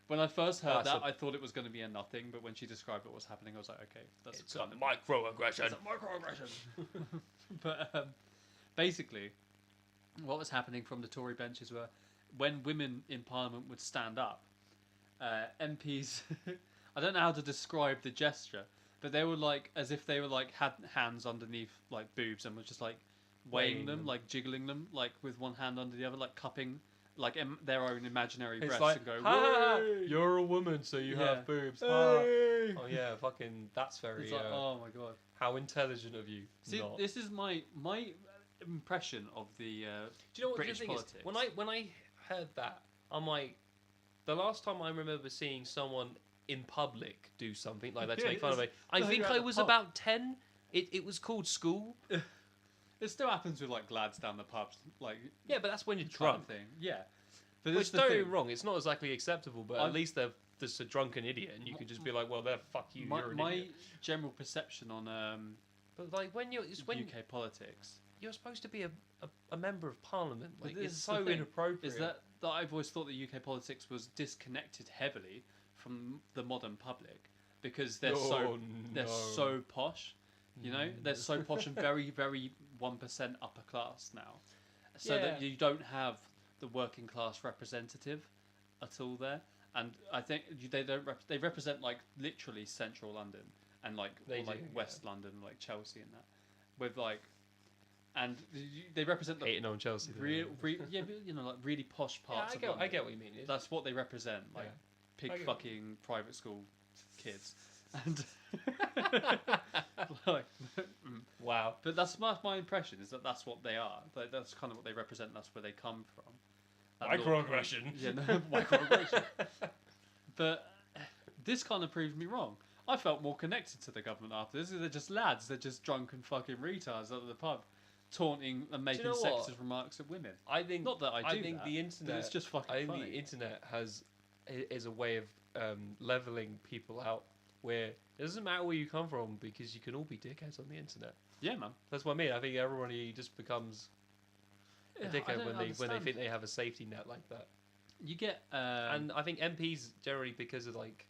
[SPEAKER 1] When I first heard I thought it was going to be a nothing, but when she described what was happening, I was like, okay, that's
[SPEAKER 2] It's a microaggression.
[SPEAKER 1] It's a microaggression. But basically, what was happening from the Tory benches were when women in Parliament would stand up, MPs. I don't know how to describe the gesture, but they were like as if they were like had hands underneath like boobs and were just like weighing them, like jiggling them, like with one hand under the other, like cupping like their own imaginary breasts
[SPEAKER 2] like,
[SPEAKER 1] and go,
[SPEAKER 2] ha,
[SPEAKER 1] "Whey!"
[SPEAKER 2] you're a woman, so you have boobs.
[SPEAKER 1] Hey.
[SPEAKER 2] Oh yeah, fucking. That's very.
[SPEAKER 1] It's like, oh my god.
[SPEAKER 2] How intelligent of you.
[SPEAKER 1] See,
[SPEAKER 2] not.
[SPEAKER 1] this is my impression of the
[SPEAKER 2] Do you know what
[SPEAKER 1] British
[SPEAKER 2] the thing
[SPEAKER 1] politics.
[SPEAKER 2] is? When I heard that, I'm like, the last time I remember seeing someone in public do something like that to
[SPEAKER 1] Yeah,
[SPEAKER 2] make fun of
[SPEAKER 1] it's-
[SPEAKER 2] it, I
[SPEAKER 1] like
[SPEAKER 2] think
[SPEAKER 1] you're at
[SPEAKER 2] I
[SPEAKER 1] the
[SPEAKER 2] was
[SPEAKER 1] pub.
[SPEAKER 2] about 10. It was called school.
[SPEAKER 1] It still happens with like lads down the pubs, like
[SPEAKER 2] Yeah, but that's when you're
[SPEAKER 1] kind of
[SPEAKER 2] drunk.
[SPEAKER 1] thing. Yeah, but
[SPEAKER 2] Which
[SPEAKER 1] the
[SPEAKER 2] don't get
[SPEAKER 1] thing.
[SPEAKER 2] me wrong, it's not exactly acceptable, but
[SPEAKER 1] I'm-
[SPEAKER 2] at least they're just a drunken idiot, and you can just be like, well, there, fuck you, you're an
[SPEAKER 1] My
[SPEAKER 2] idiot.
[SPEAKER 1] general perception on
[SPEAKER 2] But like when
[SPEAKER 1] UK politics
[SPEAKER 2] you're supposed to be a member of parliament,
[SPEAKER 1] But
[SPEAKER 2] like
[SPEAKER 1] this
[SPEAKER 2] it's
[SPEAKER 1] is the
[SPEAKER 2] so
[SPEAKER 1] thing,
[SPEAKER 2] inappropriate.
[SPEAKER 1] is that I've always thought that UK politics was disconnected heavily from the modern public because they're so posh. You know, they're so posh and very, very 1% upper class now, so that you don't have the working class representative at all there. And I think they don't. They represent like literally central London and like West London, like Chelsea and that, with like, and they represent the
[SPEAKER 2] hating on Chelsea.
[SPEAKER 1] yeah, but, you know, like really posh parts.
[SPEAKER 2] Yeah,
[SPEAKER 1] of London.
[SPEAKER 2] I get what you mean.
[SPEAKER 1] That's what they represent, like
[SPEAKER 2] I
[SPEAKER 1] pig
[SPEAKER 2] get
[SPEAKER 1] fucking private school kids, and like,
[SPEAKER 2] wow.
[SPEAKER 1] but that's my impression is that that's what they are. Like, that's kind of what they represent. That's where they come from. That
[SPEAKER 2] Microaggression.
[SPEAKER 1] Yeah, no, microaggression. But this kind of proved me wrong. I felt more connected to the government after this. They're just lads. They're just drunk and fucking retards at the pub, taunting and making
[SPEAKER 2] know what?
[SPEAKER 1] sexist remarks at women.
[SPEAKER 2] I think
[SPEAKER 1] Not that I do
[SPEAKER 2] think
[SPEAKER 1] that,
[SPEAKER 2] the
[SPEAKER 1] but
[SPEAKER 2] internet.
[SPEAKER 1] it's just fucking
[SPEAKER 2] I think
[SPEAKER 1] funny.
[SPEAKER 2] the internet is a way of leveling people out. Where it doesn't matter where you come from because you can all be dickheads on the internet.
[SPEAKER 1] Yeah, man.
[SPEAKER 2] That's what I mean. I think everybody just becomes a
[SPEAKER 1] I
[SPEAKER 2] dickhead
[SPEAKER 1] don't
[SPEAKER 2] when they
[SPEAKER 1] understand.
[SPEAKER 2] think they have a safety net like that.
[SPEAKER 1] You get
[SPEAKER 2] And I think MPs generally, because of like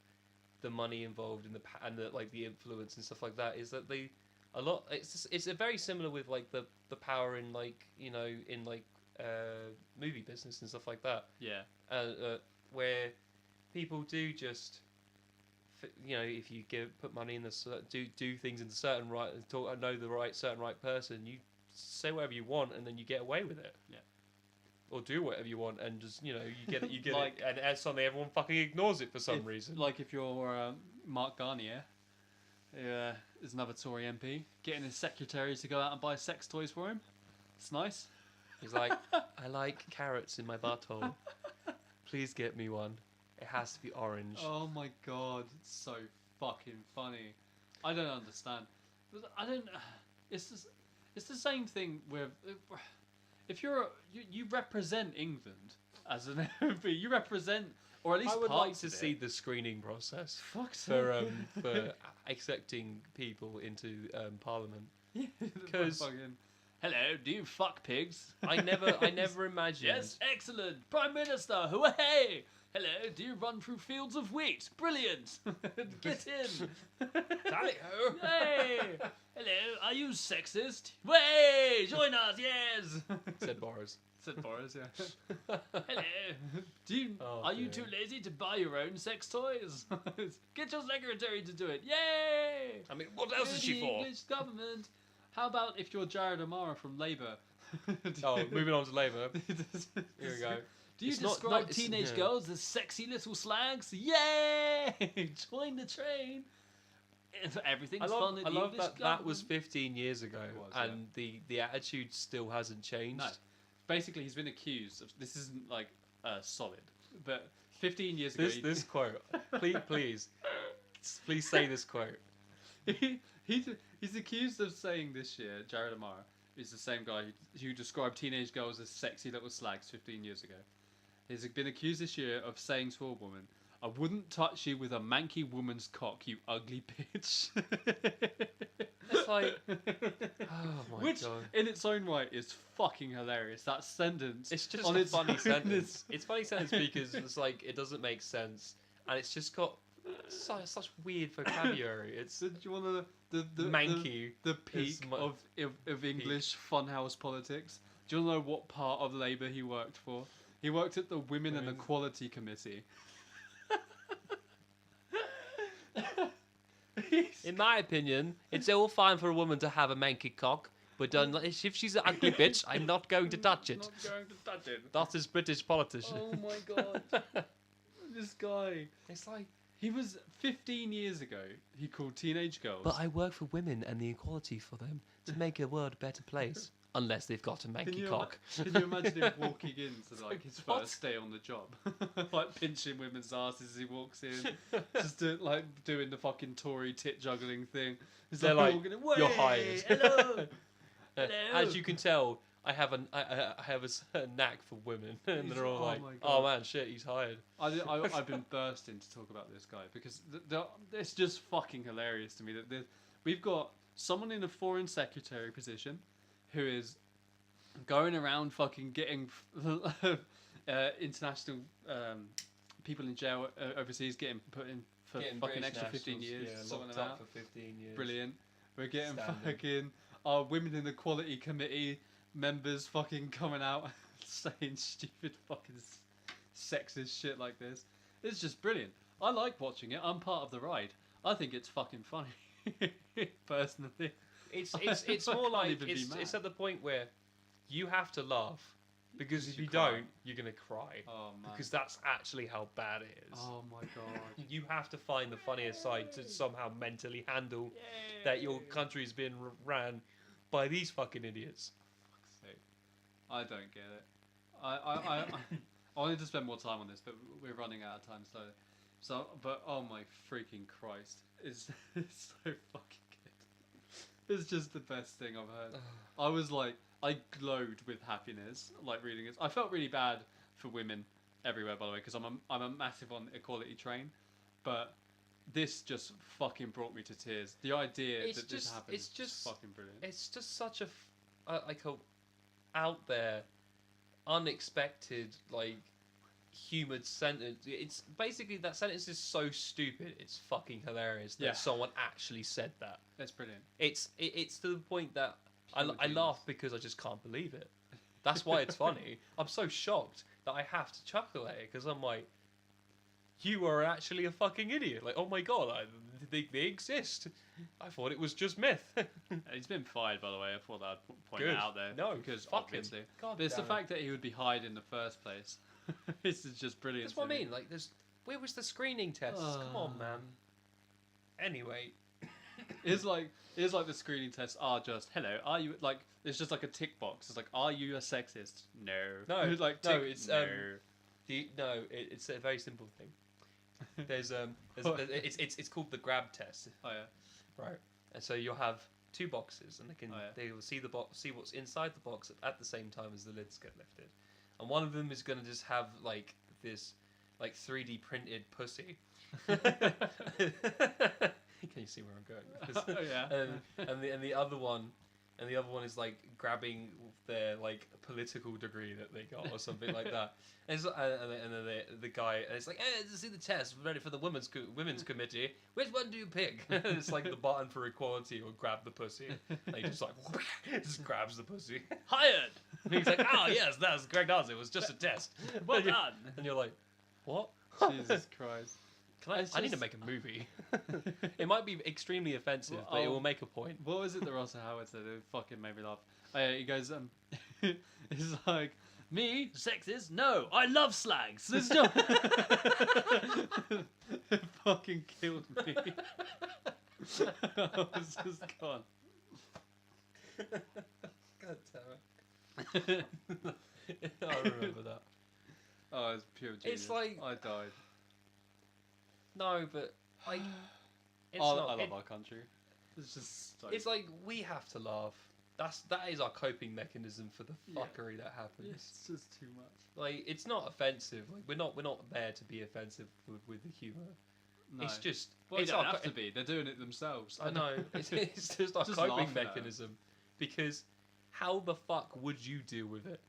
[SPEAKER 2] the money involved in the influence and stuff like that, is that it's a very similar with like the power in like in movie business and stuff like that, where people do just if you put money in do things in the certain know the certain right person, you say whatever you want and then you get away with it.
[SPEAKER 1] Yeah.
[SPEAKER 2] Or do whatever you want and just you get
[SPEAKER 1] Like-
[SPEAKER 2] it, and as suddenly everyone fucking ignores it for some reason.
[SPEAKER 1] like if you're Mark Garnier, who is another Tory MP, getting his secretary to go out and buy sex toys for him. It's nice.
[SPEAKER 2] He's like, I like carrots in my butthole. Please get me one. It has to be orange.
[SPEAKER 1] Oh my god, it's so fucking funny. I don't understand. I don't. It's just, it's the same thing with. If you represent England as an MP, you represent, or at least
[SPEAKER 2] I would like
[SPEAKER 1] parts
[SPEAKER 2] to
[SPEAKER 1] of
[SPEAKER 2] see
[SPEAKER 1] it.
[SPEAKER 2] the screening process
[SPEAKER 1] Fuck's
[SPEAKER 2] for accepting people into Parliament.
[SPEAKER 1] Because hello, do you fuck pigs?
[SPEAKER 2] I never imagined.
[SPEAKER 1] Yes, excellent, Prime Minister. Hooray! Hello, do you run through fields of wheat? Brilliant. Get in.
[SPEAKER 2] Tally-ho.
[SPEAKER 1] Hey! Hello, are you sexist? Way! Join us, yes!
[SPEAKER 2] Said Boris.
[SPEAKER 1] Said Boris, yeah. Hello. Are you too
[SPEAKER 2] dear.
[SPEAKER 1] lazy to buy your own sex toys? Get your secretary to do it. Yay!
[SPEAKER 2] I mean, what else
[SPEAKER 1] You're
[SPEAKER 2] is she
[SPEAKER 1] the
[SPEAKER 2] for?
[SPEAKER 1] English government. How about if you're Jared O'Mara from Labour?
[SPEAKER 2] Moving on to Labour. Here we go.
[SPEAKER 1] Do you
[SPEAKER 2] It's not-
[SPEAKER 1] describe
[SPEAKER 2] it's-
[SPEAKER 1] teenage
[SPEAKER 2] yeah.
[SPEAKER 1] girls as sexy little slags? Yay! Join the train. everything's
[SPEAKER 2] I
[SPEAKER 1] fun.
[SPEAKER 2] love,
[SPEAKER 1] at
[SPEAKER 2] I
[SPEAKER 1] the
[SPEAKER 2] love
[SPEAKER 1] English
[SPEAKER 2] that that was
[SPEAKER 1] Llama.
[SPEAKER 2] 15 years ago,
[SPEAKER 1] It was, yeah.
[SPEAKER 2] and the attitude still hasn't changed.
[SPEAKER 1] No. Basically, he's been accused of. This isn't like solid, but 15 years ago.
[SPEAKER 2] This quote, please say this quote.
[SPEAKER 1] He's accused of saying this year. Jared Amara is the same guy who described teenage girls as sexy little slags 15 years ago. He's been accused this year of saying to a woman, "I wouldn't touch you with a manky woman's cock, you ugly bitch."
[SPEAKER 2] It's like, oh my
[SPEAKER 1] Which,
[SPEAKER 2] god.
[SPEAKER 1] in its own right, is fucking hilarious. That sentence.
[SPEAKER 2] It's just
[SPEAKER 1] on
[SPEAKER 2] a
[SPEAKER 1] its
[SPEAKER 2] funny
[SPEAKER 1] own
[SPEAKER 2] sentence. It's a funny sentence because it's like it doesn't make sense, and it's just got such weird vocabulary. It's
[SPEAKER 1] Do you want the
[SPEAKER 2] manky.
[SPEAKER 1] the peak
[SPEAKER 2] my-
[SPEAKER 1] of English funhouse politics? Do you want to know what part of Labour he worked for? He worked at the Women and Equality Committee.
[SPEAKER 2] In my opinion, it's all fine for a woman to have a manky cock, but if she's an ugly bitch, I'm not going to touch it.
[SPEAKER 1] Not going to touch it.
[SPEAKER 2] That is British politician.
[SPEAKER 1] Oh my god. This guy.
[SPEAKER 2] It's like,
[SPEAKER 1] He was 15 years ago. He called teenage girls.
[SPEAKER 2] but I work for women and the equality for them to make a world a better place. Unless they've got a manky cock.
[SPEAKER 1] Can you imagine him walking into like his
[SPEAKER 2] What?
[SPEAKER 1] first day on the job, like pinching women's asses as he walks in, just doing the fucking Tory tit juggling thing. He's
[SPEAKER 2] They're like,
[SPEAKER 1] walking in,
[SPEAKER 2] "You're
[SPEAKER 1] "Way,
[SPEAKER 2] hired."
[SPEAKER 1] Hello.
[SPEAKER 2] As you can tell, I have a knack for women, and they're all
[SPEAKER 1] Oh
[SPEAKER 2] like,
[SPEAKER 1] my God.
[SPEAKER 2] "Oh man, shit, he's hired."
[SPEAKER 1] I've been bursting to talk about this guy because it's just fucking hilarious to me that we've got someone in a foreign secretary position who is going around fucking getting international people in jail overseas getting put in for
[SPEAKER 2] Getting
[SPEAKER 1] fucking
[SPEAKER 2] British
[SPEAKER 1] extra 15
[SPEAKER 2] nationals,
[SPEAKER 1] years.
[SPEAKER 2] yeah,
[SPEAKER 1] sorting
[SPEAKER 2] locked
[SPEAKER 1] them
[SPEAKER 2] up
[SPEAKER 1] out.
[SPEAKER 2] for 15 years.
[SPEAKER 1] Brilliant. We're getting
[SPEAKER 2] Standard.
[SPEAKER 1] fucking our Women in the Equality Committee members fucking coming out saying stupid fucking sexist shit like this. It's just brilliant. I like watching it. I'm part of the ride. I think it's fucking funny, personally.
[SPEAKER 2] It's
[SPEAKER 1] I
[SPEAKER 2] more
[SPEAKER 1] can't
[SPEAKER 2] like
[SPEAKER 1] even be
[SPEAKER 2] it's
[SPEAKER 1] mad.
[SPEAKER 2] at the point where you have to laugh because if
[SPEAKER 1] You
[SPEAKER 2] you
[SPEAKER 1] cry.
[SPEAKER 2] don't, you're gonna cry
[SPEAKER 1] Oh man.
[SPEAKER 2] because that's actually how bad it is.
[SPEAKER 1] Oh my god.
[SPEAKER 2] You have to find the funniest side to somehow mentally handle that your country's been ran by these fucking idiots.
[SPEAKER 1] Fuck's sake. I don't get it. I wanted to spend more time on this, but we're running out of time slowly. So, but oh my freaking Christ, it's so fucking good. It's just the best thing I've heard. I was like, I glowed with happiness, like reading it. I felt really bad for women everywhere, by the way, because I'm a massive on equality train, but this just fucking brought me to tears. The idea
[SPEAKER 2] It's
[SPEAKER 1] that this
[SPEAKER 2] just-
[SPEAKER 1] happened
[SPEAKER 2] it's
[SPEAKER 1] is just
[SPEAKER 2] just-
[SPEAKER 1] fucking brilliant.
[SPEAKER 2] It's just such a out there, unexpected, like humoured sentence. It's basically that sentence is so stupid. It's fucking hilarious that
[SPEAKER 1] Yeah.
[SPEAKER 2] someone actually said that.
[SPEAKER 1] That's brilliant.
[SPEAKER 2] It's to the point that
[SPEAKER 1] Pure
[SPEAKER 2] I laugh
[SPEAKER 1] genius.
[SPEAKER 2] because I just can't believe it. That's why it's funny. I'm so shocked that I have to chuckle at it because I'm like, you are actually a fucking idiot. Like, oh my god, they exist. I thought it was just myth.
[SPEAKER 1] He's been fired, by the way. I thought that I'd point
[SPEAKER 2] Good.
[SPEAKER 1] that out there.
[SPEAKER 2] No,
[SPEAKER 1] because
[SPEAKER 2] fuck him.
[SPEAKER 1] obviously,
[SPEAKER 2] God
[SPEAKER 1] but it's the
[SPEAKER 2] damn it.
[SPEAKER 1] fact that he would be hired in the first place. This is just brilliant.
[SPEAKER 2] That's what I
[SPEAKER 1] to me.
[SPEAKER 2] mean. Like, where was the screening test? Come on, man. Anyway,
[SPEAKER 1] It's like the screening tests are just hello. Are you like? It's just like a tick box. It's like, are you a sexist? No.
[SPEAKER 2] No,
[SPEAKER 1] like
[SPEAKER 2] no,
[SPEAKER 1] tick,
[SPEAKER 2] it's,
[SPEAKER 1] no.
[SPEAKER 2] it's a very simple thing. There's it's called the grab test,
[SPEAKER 1] Oh yeah.
[SPEAKER 2] right? And so you'll have two boxes, and
[SPEAKER 1] Oh, yeah.
[SPEAKER 2] they will see the box, see what's inside the box at the same time as the lids get lifted, and one of them is going to just have like this, like 3D printed pussy. Can you see where I'm going?
[SPEAKER 1] Oh, yeah.
[SPEAKER 2] and the other one is like grabbing their like political degree that they got or something like that. And then the guy, and it's like, hey, see the test, ready for the women's committee. Which one do you pick? And it's like the button for equality or grab the pussy. And he just like just grabs the pussy.
[SPEAKER 1] Hired.
[SPEAKER 2] And he's like, oh yes, that's correct answer. It was just a test.
[SPEAKER 1] Well
[SPEAKER 2] And you-
[SPEAKER 1] done.
[SPEAKER 2] And you're like, what?
[SPEAKER 1] Jesus Christ. It's
[SPEAKER 2] I need to
[SPEAKER 1] just-
[SPEAKER 2] make a movie. It might be extremely offensive,
[SPEAKER 1] Well,
[SPEAKER 2] but it
[SPEAKER 1] I'll-
[SPEAKER 2] will make a point.
[SPEAKER 1] What was it that Russell Howard said? It fucking made me laugh. Oh, yeah, he goes, he's like, me, sexist? No, I love slags. This job. It fucking killed me. I was just gone.
[SPEAKER 2] God damn it. I remember that.
[SPEAKER 1] Oh, it's pure genius.
[SPEAKER 2] It's like...
[SPEAKER 1] I died.
[SPEAKER 2] No, but, like... It's
[SPEAKER 1] I
[SPEAKER 2] not,
[SPEAKER 1] love our country. It's just...
[SPEAKER 2] It's like, we have to laugh. That is our coping mechanism for the fuckery that happens.
[SPEAKER 1] It's just too much.
[SPEAKER 2] Like, it's not offensive. Like, we're not there to be offensive with the humour.
[SPEAKER 1] No.
[SPEAKER 2] It's just...
[SPEAKER 1] Well,
[SPEAKER 2] it's
[SPEAKER 1] it don't have to be. They're doing it themselves.
[SPEAKER 2] I know. It's just our
[SPEAKER 1] Just
[SPEAKER 2] coping
[SPEAKER 1] laughing at it.
[SPEAKER 2] mechanism. Because how the fuck would you deal with it?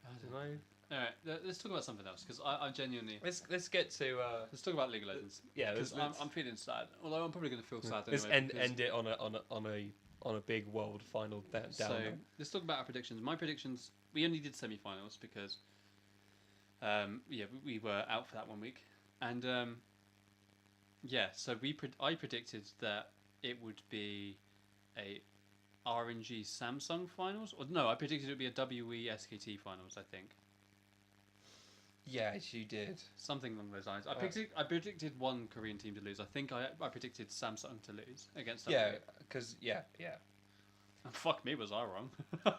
[SPEAKER 2] I don't know.
[SPEAKER 1] Alright, let's talk about something else, because I'm genuinely...
[SPEAKER 2] Let's get to...
[SPEAKER 1] Let's talk about League of Legends.
[SPEAKER 2] Yeah,
[SPEAKER 1] because I'm feeling sad. Although I'm probably going to feel sad
[SPEAKER 2] let's
[SPEAKER 1] anyway. because-
[SPEAKER 2] end it on a big world final down.
[SPEAKER 1] So let's talk about our predictions. My predictions, we only did semi-finals because we were out for that 1 week, and so I predicted that it would be a RNG Samsung finals, or no, I predicted it would be a WE SKT finals. I think
[SPEAKER 2] Yes, you did.
[SPEAKER 1] something along those lines. I predicted one Korean team to lose. I think I predicted Samsung to lose against WE.
[SPEAKER 2] Yeah, because
[SPEAKER 1] Fuck me, was I wrong?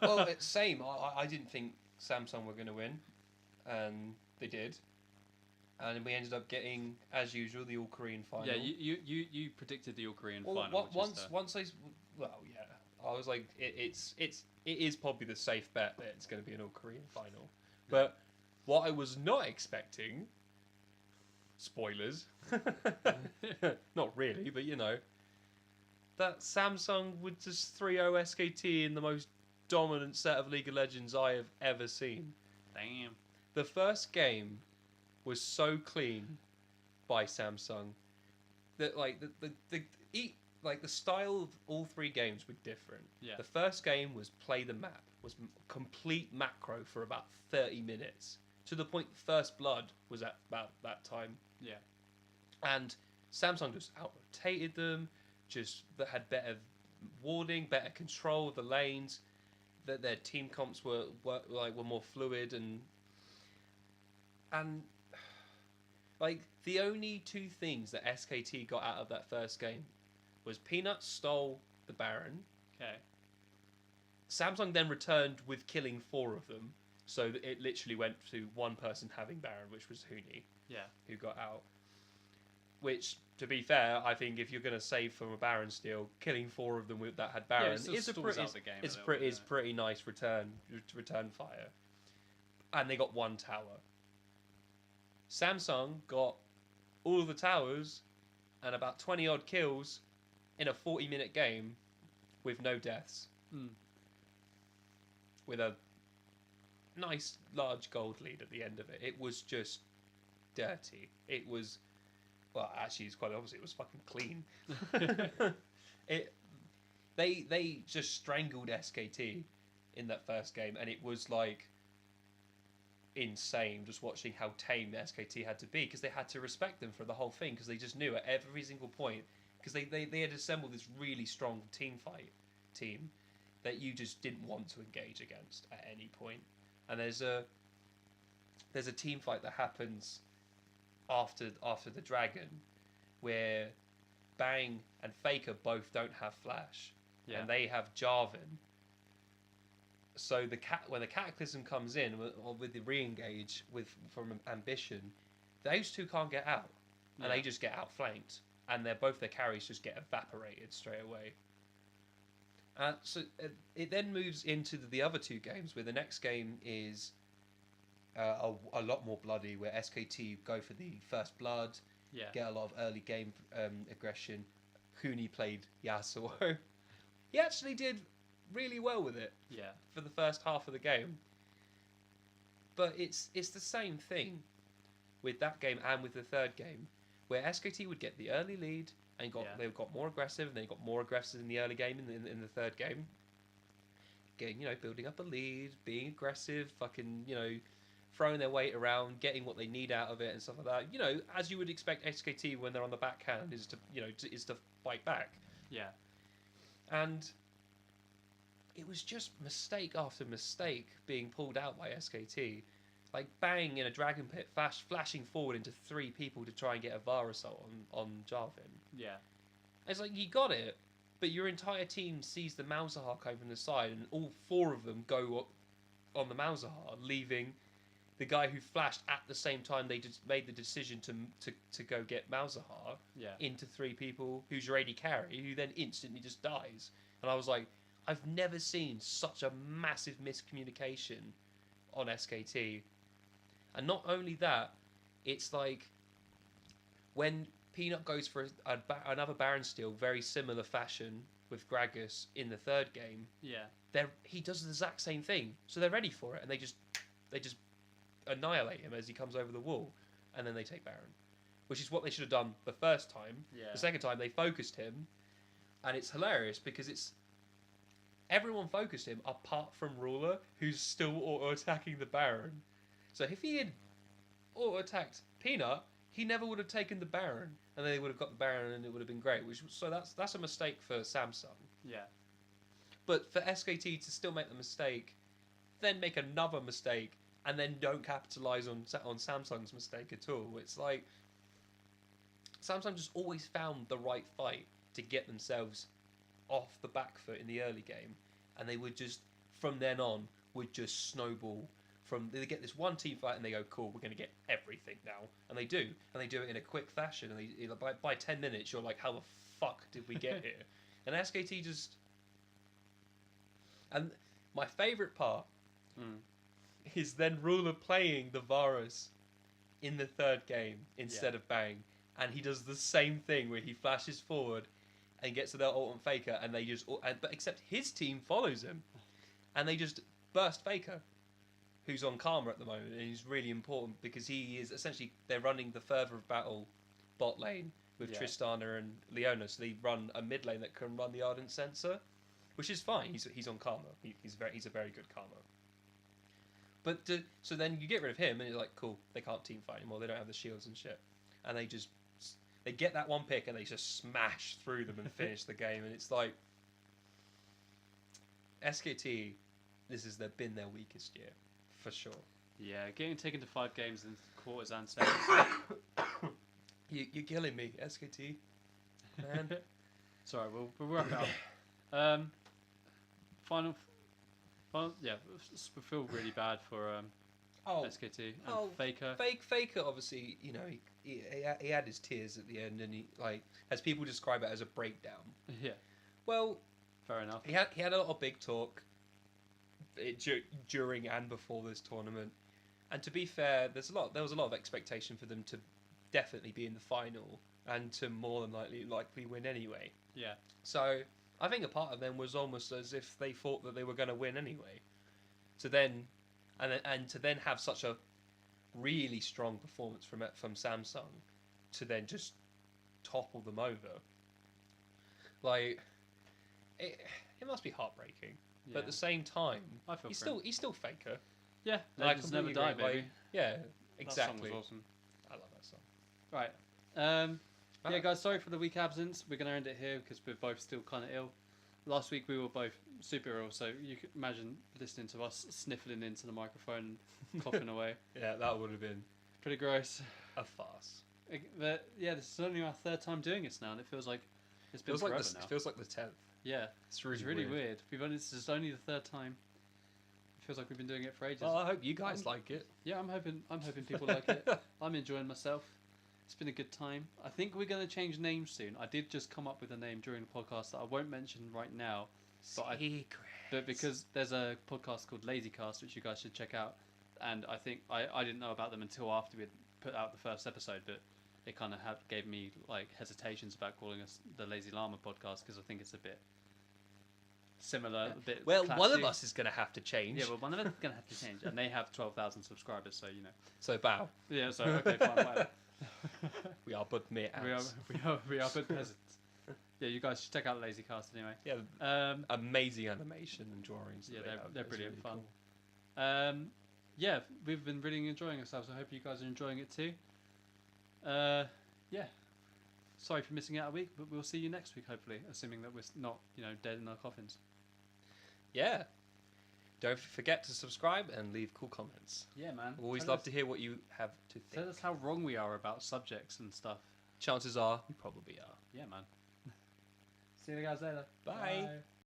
[SPEAKER 2] Well, it's same. I didn't think Samsung were going to win, and they did, and we ended up getting, as usual, the all Korean final.
[SPEAKER 1] Yeah, you predicted the all Korean final.
[SPEAKER 2] Once I was like, it is probably the safe bet that it's going to be an all Korean final. But what I was not expecting, spoilers, not really, but you know, that Samsung would just 3-0 SKT in the most dominant set of League of Legends I have ever seen.
[SPEAKER 1] Damn.
[SPEAKER 2] The first game was so clean by Samsung that like the style of all three games were different.
[SPEAKER 1] Yeah.
[SPEAKER 2] The first game was play the map, was complete macro for about 30 minutes, to the point First Blood was at about that time.
[SPEAKER 1] Yeah.
[SPEAKER 2] And Samsung just out-rotated them, that had better warding, better control of the lanes, that their team comps were more fluid, and like the only two things that SKT got out of that first game was Peanut stole the Baron.
[SPEAKER 1] Okay.
[SPEAKER 2] Samsung then returned with killing 4 of them, so that it literally went to one person having Baron, which was Huni,
[SPEAKER 1] Yeah.
[SPEAKER 2] who got out. Which, to be fair, I think if you're going to save from a Baron steal, killing 4 of them that had Baron is pretty nice return fire. And they got 1 tower. Samsung got all of the towers and about 20 odd kills in a 40-minute game with no deaths. With a nice large gold lead at the end of it. It was just dirty. It was... Well, actually, it's quite obvious. It was fucking clean. They just strangled SKT in that first game, and it was like insane just watching how tame SKT had to be, because they had to respect them for the whole thing, because they just knew at every single point, because they had assembled this really strong team that you just didn't want to engage against at any point. And there's a team fight that happens after the dragon, where Bang and Faker both don't have flash, and they have Jarvan. So when the Cataclysm comes in, or with the re-engage from Ambition, those two can't get out, and they just get outflanked, and both their carries just get evaporated straight away. So it then moves into the other 2 games, where the next game is a lot more bloody, where SKT go for the first blood, get a lot of early game aggression. Huni played Yasuo. He actually did really well with it for the first half of the game. But it's the same thing with that game and with the third game, where SKT would get the early lead and they got more aggressive, and they got more aggressive in the early game in the third game. Getting, building up a lead, being aggressive, fucking, throwing their weight around, getting what they need out of it and stuff like that. As you would expect SKT when they're on the backhand is to fight back.
[SPEAKER 1] Yeah.
[SPEAKER 2] And it was just mistake after mistake being pulled out by SKT. Like Bang in a Dragon Pit, flashing forward into 3 people to try and get a VAR assault on Jarvan.
[SPEAKER 1] Yeah.
[SPEAKER 2] It's like, you got it, but your entire team sees the Mauserhar coming from the side, and all 4 of them go on the Mauserhar, leaving the guy who flashed at the same time they just made the decision to go get Mauserhar into 3 people who's your AD carry, who then instantly just dies. And I was like, I've never seen such a massive miscommunication on SKT. And not only that, it's like when Peanut goes for another Baron steal, very similar fashion with Gragas in the 3rd game.
[SPEAKER 1] Yeah.
[SPEAKER 2] He does the exact same thing, so they're ready for it, and they just annihilate him as he comes over the wall, and then they take Baron, which is what they should have done the first time.
[SPEAKER 1] Yeah.
[SPEAKER 2] The second time they focused him, and it's hilarious because everyone focused him apart from Ruler, who's still auto-attacking the Baron. So if he had auto-attacked Peanut, he never would have taken the Baron, and they would have got the Baron, and it would have been great. So that's a mistake for Samsung.
[SPEAKER 1] Yeah.
[SPEAKER 2] But for SKT to still make the mistake, then make another mistake, and then don't capitalise on Samsung's mistake at all. It's like Samsung just always found the right fight to get themselves off the back foot in the early game, and they would just, from then on, would just snowball. They get this one team fight and they go, cool, we're going to get everything now, and they do it in a quick fashion, and by 10 minutes you're like, how the fuck did we get here? And SKT just... And my favourite part is then Ruler playing the Varus in the 3rd game instead of Bang, and he does the same thing where he flashes forward and gets to their ult on Faker, and they just... But except his team follows him, and they just burst Faker, who's on Karma at the moment, and he's really important because he is essentially... They're running the further of battle bot lane with Tristana and Leona, so they run a mid lane that can run the Ardent Sensor, which is fine. He's on Karma. He's a very good Karma. But so then you get rid of him, and you're like, cool, they can't team fight anymore. They don't have the shields and shit, and they get that one pick and they just smash through them and finish the game. And it's like, SKT, this has been their weakest year for sure.
[SPEAKER 1] Yeah, getting taken to 5 games in quarters and semis.
[SPEAKER 2] You're killing me, SKT, man.
[SPEAKER 1] Sorry, we'll wrap it up. Final, yeah, we feel really bad for SKT and Faker.
[SPEAKER 2] Faker, obviously, you know, he had his tears at the end, and he, like, as people describe it, as a breakdown.
[SPEAKER 1] Yeah.
[SPEAKER 2] Well,
[SPEAKER 1] fair enough.
[SPEAKER 2] He had a lot of big talk during and before this tournament, and to be fair, there was a lot of expectation for them to definitely be in the final and to more than likely win anyway.
[SPEAKER 1] Yeah.
[SPEAKER 2] So I think a part of them was almost as if they thought that they were going to win anyway. To then have such a really strong performance from Samsung to then just topple them over. Like, it must be heartbreaking. Yeah. But at the same time, he's still Faker.
[SPEAKER 1] Yeah, Legends never die, baby.
[SPEAKER 2] Like, yeah, exactly.
[SPEAKER 1] That song was awesome.
[SPEAKER 2] I love that song.
[SPEAKER 1] Right. Yeah, guys, sorry for the week absence. We're going to end it here because we're both still kind of ill. Last week we were both super ill, so you could imagine listening to us sniffling into the microphone and coughing away.
[SPEAKER 2] Yeah, that would have been
[SPEAKER 1] pretty gross.
[SPEAKER 2] A farce.
[SPEAKER 1] But yeah, this is only our 3rd time doing this now, and it feels like it's been forever now.
[SPEAKER 2] It feels like the 10th.
[SPEAKER 1] Yeah, it's really weird. This is only the 3rd time. It feels like we've been doing it for ages.
[SPEAKER 2] Well, I hope you guys like it.
[SPEAKER 1] Yeah, I'm hoping people like it. I'm enjoying myself. It's been a good time. I think we're going to change names soon. I did just come up with a name during the podcast that I won't mention right now. But because there's a podcast called LazyCast, which you guys should check out. And I think I didn't know about them until after we had put out the first episode, but it kind of gave me like hesitations about calling us the Lazy Llama Podcast because I think it's a bit similar. A bit
[SPEAKER 2] well,
[SPEAKER 1] classy.
[SPEAKER 2] one of us is going to have to change.
[SPEAKER 1] Yeah, well, one of us is going to have to change. And they have 12,000 subscribers, so you know.
[SPEAKER 2] So bow.
[SPEAKER 1] Yeah, so okay, fine.
[SPEAKER 2] We are but mere ants.
[SPEAKER 1] We are but peasants. Yeah, you guys should check out LazyCast anyway.
[SPEAKER 2] Yeah, amazing animation and drawings.
[SPEAKER 1] Yeah, they're brilliant really fun. Cool. Yeah, we've been really enjoying ourselves. I hope you guys are enjoying it too. Yeah, sorry for missing out a week, but we'll see you next week hopefully, assuming that we're not, dead in our coffins.
[SPEAKER 2] Yeah. Don't forget to subscribe and leave cool comments.
[SPEAKER 1] Yeah, man.
[SPEAKER 2] We always love to hear what you have to think.
[SPEAKER 1] Tell us how wrong we are about subjects and stuff.
[SPEAKER 2] Chances are, we probably are.
[SPEAKER 1] Yeah, man.
[SPEAKER 3] See you guys later.
[SPEAKER 2] Bye.